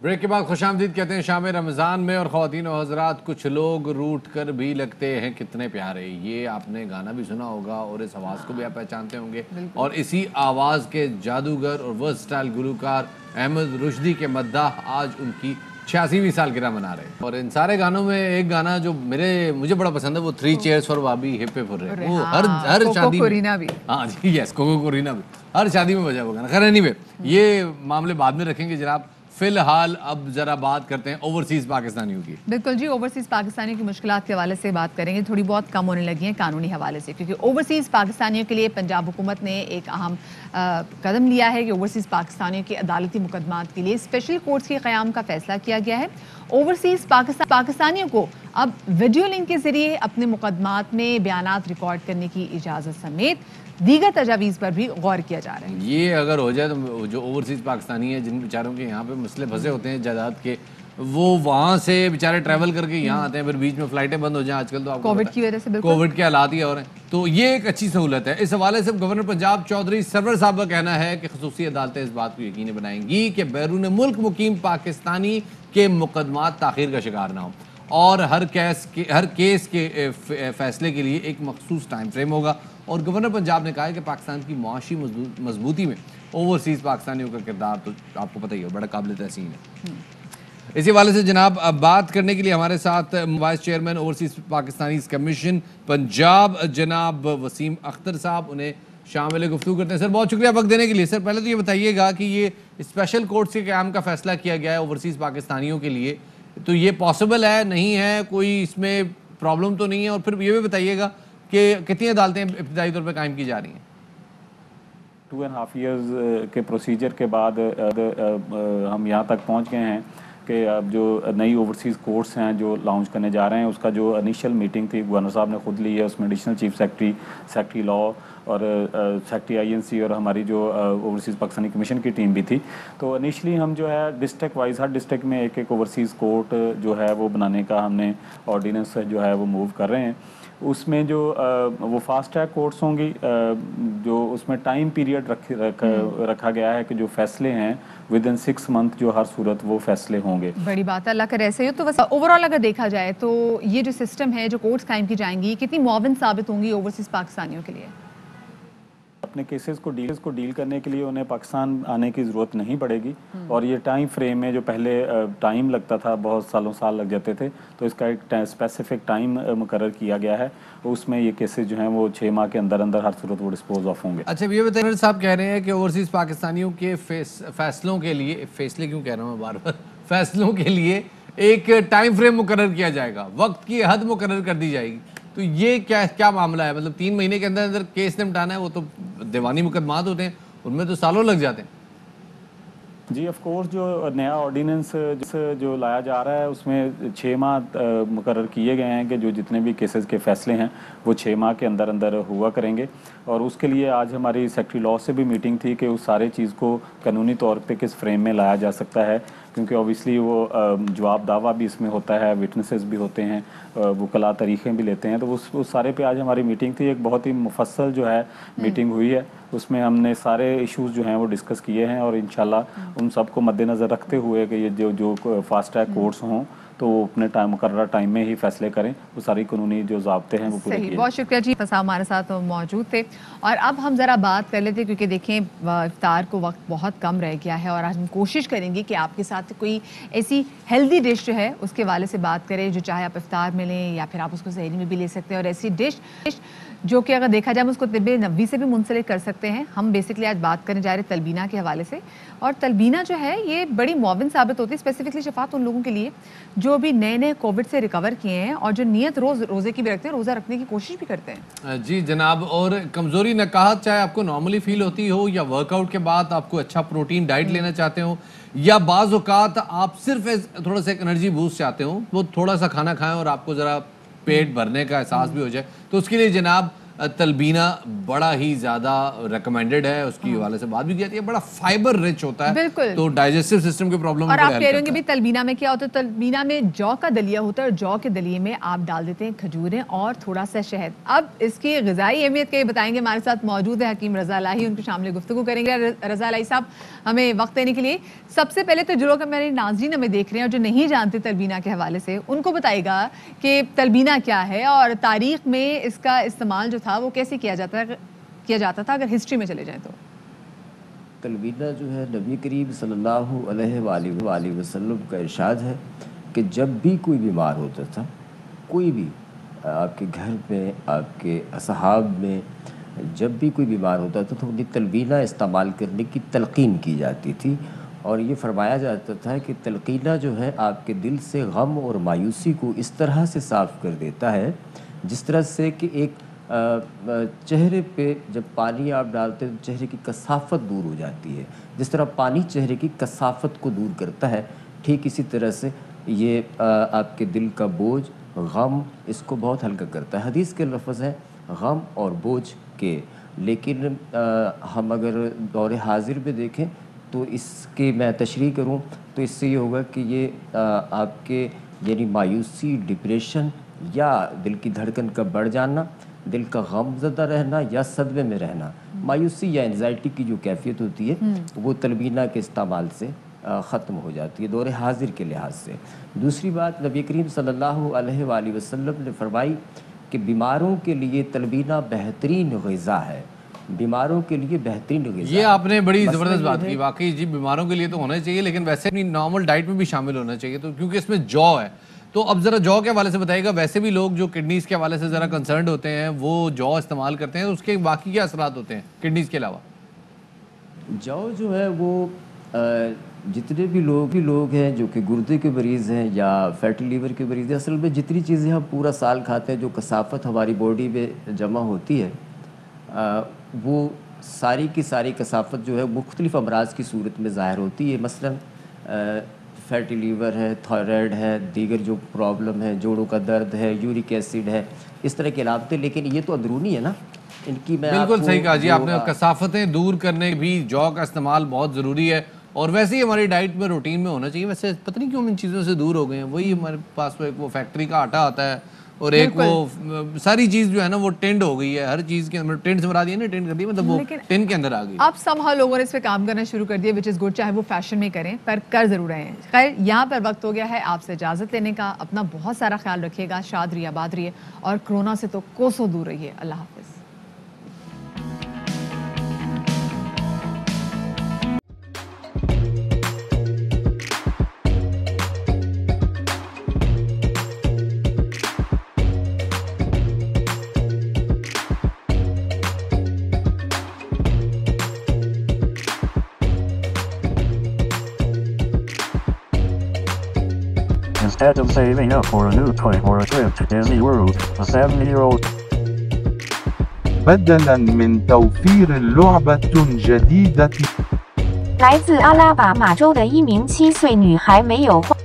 ब्रेक के बाद खुशामदीद कहते हैं शाम रमज़ान में और ख़वातीन और हज़रात कुछ लोग रूठ कर भी लगते हैं कितने प्यारे। ये आपने गाना भी सुना होगा और इस आवाज़ को भी आप पहचानते होंगे और इसी आवाज़ के जादूगर और वर्सटाइल गुलकार अहमद रुश्दी के मद्दाह आज उनकी 86वीं सालगिरह मना रहे हैं। और इन सारे गानों में एक गाना जो मुझे बड़ा पसंद है वो 3 चेयर्स फॉर भाभी हिप हिप हुर्रे। वो हर शादी में, हाँ जी यस, कोको कोरीना भी हर शादी में बजा वो गाना। खैर एनीवे ये मामले बाद में रखेंगे जनाब। فی الحال اب ذرا بات کرتے ہیں اوورسیز پاکستانیوں کی. بالکل جی, اوورسیز پاکستانیوں کی مشکلات کے حوالے سے بات کریں گے. تھوڑی بہت کم ہونے لگی ہیں قانونی حوالے سے, کیونکہ اوورسیز پاکستانیوں کے لیے پنجاب حکومت نے ایک اہم قدم لیا ہے کہ اوورسیز پاکستانیوں کے عدالتی مقدمات کے لیے اسپیشل کورٹس کے قیام کا فیصلہ کیا گیا ہے. اوورسیز پاکستانیوں کو اب ویڈیو لنک کے ذریعے اپنے مقدمات میں بیانات ریکارڈ کرنے کی اجازت سمیت دیگر تجاویز پر بھی غور کیا جا رہا ہے. یہ اگر ہو جائے تو جو اوورسیز پاکستانی ہیں جن بیچاروں کے یہاں پہ مسئلے پھنسے ہوتے ہیں جائیداد کے, وہ وہاں سے بیچارے ٹریول کر کے یہاں آتے ہیں, پھر بیچ میں فلائٹیں بند ہو جائیں. آج کل تو آپ کووڈ کی وجہ سے کووڈ کے حالات ہی ہو رہے ہیں, تو یہ ایک اچھی سہولت ہے. اس حوالے سے گورنر پنجاب چودھری سرور صاحب کا کہنا ہے کہ خصوصی عدالتیں اس بات کو یقینی بنائیں گی کہ بیرون ملک مقیم پاکستانی کے مقدمات تاخیر کا شکار نہ ہوں, اور ہر کیس کے فیصلے کے لیے ایک مخصوص ٹائم فریم ہوگا. اور گورنر پنجاب نے کہا ہے کہ پاکستان کی معاشی مضبوطی میں اوورسیز پاکستانیوں کا کردار تو آپ کو پتہ ہی ہو, بڑا قابل تحسین ہے. اسی حوالے سے جناب اب بات کرنے کے لیے ہمارے ساتھ vice chairman overseas Pakistanis commission Punjab جناب وسیم اختر صاحب, انہیں شامل گفتگو کرتے ہیں. سر بہت شکریہ وقت دینے کے لیے. سر پہلے تو یہ بتائیے گا کہ یہ اسپیشل کورٹس کے قیام کا فیصلہ کیا گیا ہے اوورسیز پاکستانیوں کے لیے, تو یہ پاسبل ہے, نہیں ہے, کوئی اس میں پرابلم تو نہیں ہے؟ اور پھر یہ بھی بتائیے گا کہ کتنی عدالتیں ابتدائی طور پہ قائم کی جا رہی ہیں؟ 2.5 ایئرز کے پروسیجر کے بعد ہم یہاں تک پہنچ گئے ہیں کہ اب جو نئی اوورسیز کورٹس ہیں جو لانچ کرنے جا رہے ہیں, اس کا جو انیشیل میٹنگ تھی گورنر صاحب نے خود لی ہے. اس میں ایڈیشنل چیف سیکرٹری لا اور سیکرٹری INC اور ہماری جو اوورسیز پاکستانی کمیشن کی ٹیم بھی تھی. تو انیشلی ہم جو ہے ڈسٹرکٹ وائز ہر ڈسٹرکٹ میں ایک اوورسیز کورٹ جو ہے وہ بنانے کا ہم نے آرڈیننس جو ہے وہ موو کر رہے ہیں. اس میں جو وہ فاسٹ ٹریک کورٹس ہوں گی, جو اس میں ٹائم پیریڈ رکھا گیا ہے کہ جو فیصلے ہیں ودن 6 منتھ جو ہر صورت وہ فیصلے ہوں گے. بڑی بات ہے, اللہ کرے ایسے ہی. تو بس اوور آل اگر دیکھا جائے تو یہ جو سسٹم ہے, جو کورٹس قائم کی جائیں گی, کتنی معاون ثابت ہوں گی اوورسیز پاکستانیوں کے لیے؟ اپنے کیسز کو ڈیل کرنے کے لیے انہیں پاکستان آنے کی ضرورت نہیں پڑے گی. اور یہ ٹائم فریم میں جو پہلے ٹائم لگتا تھا, بہت سال لگ جاتے تھے, تو اس کا ایک اسپیسیفک ٹائم مقرر کیا گیا ہے. اس میں یہ کیسز جو ہیں وہ 6 ماہ کے اندر ہر صورت وہ ڈسپوز آف ہوں گے. اچھا یہ بتائیں, صاحب کہہ رہے ہیں کہ اوورسیز پاکستانیوں کے فیصلوں کے لیے, فیصلے کیوں کہہ رہا ہوں میں بار بار, فیصلوں کے لیے ایک ٹائم فریم مقرر کیا جائے گا, وقت کی حد مقرر کر دی جائے گی. تو یہ کیا معاملہ ہے؟ مطلب 3 مہینے کے اندر کیس نمٹانا ہے؟ وہ تو دیوانی مقدمات ہوتے ہیں, ان میں تو سالوں لگ جاتے ہیں. جی آف کورس, جو نیا آرڈیننس جو لایا جا رہا ہے اس میں 6 ماہ مقرر کیے گئے ہیں کہ جو جتنے بھی کیسز کے فیصلے ہیں وہ 6 ماہ کے اندر ہوا کریں گے. اور اس کے لیے آج ہماری سیکرٹری لا سے بھی میٹنگ تھی کہ اس سارے چیز کو قانونی طور پہ کس فریم میں لایا جا سکتا ہے, کیونکہ اوبیسلی وہ جواب دعویٰ بھی اس میں ہوتا ہے, وٹنسز بھی ہوتے ہیں, وکلاء طریقیں بھی لیتے ہیں. تو اس سارے پہ آج ہماری میٹنگ تھی, ایک بہت ہی مفصل جو ہے میٹنگ ہوئی ہے. اس میں ہم نے سارے ایشوز جو ہیں وہ ڈسکس کیے ہیں, اور انشاءاللہ ان سب کو مد نظر رکھتے ہوئے کہ یہ جو فاسٹ ٹریک کورٹس ہوں تو وہ اپنے مقررہ ٹائم میں ہی فیصلے کریں, وہ ساری قانونی جو ضابطے ہیں وہ پورے کیے. بہت شکریہ جی, صاحب ہمارے ساتھ موجود تھے. اور اب ہم ذرا بات کر لیتے, کیونکہ دیکھیں افطار کو وقت بہت کم رہ گیا ہے, اور آج ہم کوشش کریں گے کہ آپ کے ساتھ کوئی ایسی ہیلدی ڈش جو ہے اس کے حوالے سے بات کریں, جو چاہے آپ افطار میں لیں یا پھر آپ اس کو سحری میں بھی لے سکتے ہیں, اور ایسی ڈش جو کہ اگر دیکھا جائے ہم اس کو طب نبوی سے بھی منسلک کر سکتے ہیں. ہم بیسکلی آج بات کرنے جا رہے ہیں تلبینہ کے حوالے سے, اور تلبینہ جو ہے یہ بڑی معاون ثابت ہوتی ہے اسپیسیفکلی شفاعت ان لوگوں کے لیے جو ابھی نئے کووڈ سے ریکور کیے ہیں, اور جو نیت روزے کی بھی رکھتے ہیں, روزہ رکھنے کی کوشش بھی کرتے ہیں. جی جناب, اور کمزوری نکاحت چاہے آپ کو نارملی فیل ہوتی ہو, یا ورک آؤٹ کے بعد آپ کو اچھا پروٹین ڈائٹ لینا چاہتے ہو, یا بعض اوقات آپ صرف تھوڑا سا ایک انرجی بوسٹ چاہتے ہو, وہ تھوڑا سا کھانا کھائیں اور آپ کو ذرا پیٹ بھرنے کا احساس بھی ہو جائے, تو اس کے لیے جناب تلبینہ بڑا ہی زیادہ ریکمینڈڈ ہے. اس کی حوالے سے بات بھی کی جاتی ہے, بڑا فائبر رچ ہوتا ہے, تو ڈائجسٹو سسٹم کے پرابلم. اور آپ کہہ رہے ہیں کہ بھی تلبینہ میں کیا ہوتا ہے, تلبینہ میں جو کا دلیا ہوتا ہے, اور جو کے دلیے میں آپ ڈال دیتے ہیں کھجوریں اور تھوڑا سا شہد. اب اس کی غذائی اہمیت کے بتائیں گے, ہمارے ساتھ موجود ہے حکیم رضا الہی, ان کو شامل گفتگو کریں گے. رضا الہی صاحب ہمیں وقت دینے کے لیے, سب سے پہلے تو جو لوگ میرے ناظرین ہمیں دیکھ رہے ہیں اور جو نہیں جانتے تلبینہ کے حوالے سے, ان کو بتائے گا کہ تلبینہ کیا ہے, اور تاریخ میں اس کا استعمال جو تھا وہ کیسے کیا جاتا تھا, اگر ہسٹری میں چلے جائیں تو. تلبینہ جو ہے نبی کریم صلی اللہ علیہ وآلہ وسلم کا ارشاد ہے کہ جب بھی کوئی بیمار ہوتا تھا, کوئی بھی آپ کے گھر میں, آپ کے اصحاب میں جب بھی کوئی بیمار ہوتا تھا تو انہیں تلبینہ استعمال کرنے کی تلقین کی جاتی تھی, اور یہ فرمایا جاتا تھا کہ تلقینہ جو ہے آپ کے دل سے غم اور مایوسی کو اس طرح سے صاف کر دیتا ہے جس طرح سے کہ ایک چہرے پہ جب پانی آپ ڈالتے ہیں تو چہرے کی کثافت دور ہو جاتی ہے. جس طرح پانی چہرے کی کثافت کو دور کرتا ہے, ٹھیک اسی طرح سے یہ آپ کے دل کا بوجھ, غم, اس کو بہت ہلکا کرتا ہے. حدیث کے لفظ ہیں غم اور بوجھ کے, لیکن ہم اگر دور حاضر میں دیکھیں تو اس کی میں تشریح کروں تو اس سے یہ ہوگا کہ یہ آپ کے یعنی مایوسی, ڈپریشن یا دل کی دھڑکن کا بڑھ جانا, دل کا غم زدہ رہنا یا صدمے میں رہنا, مایوسی یا انزائٹی کی جو کیفیت ہوتی ہے وہ تلبینہ کے استعمال سے ختم ہو جاتی ہے دور حاضر کے لحاظ سے. دوسری بات, نبی کریم صلی اللہ علیہ وآلہ وسلم نے فرمائی کہ بیماروں کے لیے تلبینہ بہترین غذا ہے, بیماروں کے لیے بہترین غذا. یہ آپ نے بڑی زبردست بات کی واقعی جی, بیماروں کے لیے تو ہونا چاہیے لیکن ویسے اپنی نارمل ڈائٹ میں بھی شامل ہونا چاہیے, تو کیونکہ اس میں جو ہے. تو اب ذرا جو کے حوالے سے بتائیے گا, ویسے بھی لوگ جو کڈنیز کے حوالے سے ذرا کنسرنڈ ہوتے ہیں وہ جو استعمال کرتے ہیں, اس کے باقی کیا اثرات ہوتے ہیں کڈنیز کے علاوہ؟ جو ہے وہ جتنے بھی لوگ ہیں جو کہ گردے کے مریض ہیں یا فیٹی لیور کے مریض ہیں, اصل میں جتنی چیزیں ہم پورا سال کھاتے ہیں جو کثافت ہماری باڈی میں جمع ہوتی ہے وہ ساری کی ساری کثافت جو ہے مختلف امراض کی صورت میں ظاہر ہوتی ہے. مثلا فیٹی لیور ہے, تھائرائڈ ہے, دیگر جو پرابلم ہے, جوڑوں کا درد ہے, یورک ایسڈ ہے, اس طرح کے علامتیں. لیکن یہ تو اندرونی ہے نا ان کی. میں بالکل صحیح کہا جی آپ نے, کثافتیں دور کرنے بھی جو کا استعمال بہت ضروری ہے اور ویسے ہی ہماری ڈائٹ میں روٹین میں ہونا چاہیے. ویسے پتہ نہیں کیوں ہم ان چیزوں سے دور ہو گئے ہیں. وہی ہمارے پاس وہ فیکٹری کا آٹا آتا ہے اور ایک وہ ساری چیز جو ہے نا وہ ٹینڈ ہو گئی ہے, ہر چیز کے ٹینڈ سے مراد یہ نہیں ٹینڈ کر دی مطلب وہ ٹین کے اندر آ گئی. اب سمہاؤ لوگوں نے اس پہ کام کرنا شروع کر دیا وچ از گڈ, چاہے وہ فیشن میں کریں پر کر ضرور رہے ہیں. خیر یہاں پر وقت ہو گیا ہے آپ سے اجازت لینے کا. اپنا بہت سارا خیال رکھیے گا, شاد رہیے, آباد رہیے اور کرونا سے تو کوسوں دور رہیے. اللہ حافظ. Instead of saving up for a new toy or a trip to Disney World, a 7-year-old بدلاً من توفير لعبة جديدة 来自阿拉巴马州的一名7岁女孩没有花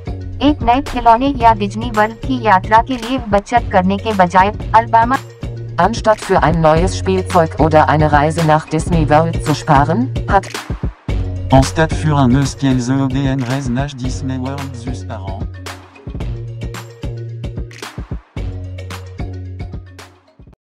एक नए खिलौने या डिज्नी वर्ल्ड की यात्रा के लिए बचत करने के बजाय Alabama Anstatt für ein neues Spielzeug oder eine Reise nach Disney World zu sparen, hat Anstatt für un neus Kielzeug et une reise nach Disney World zu sparen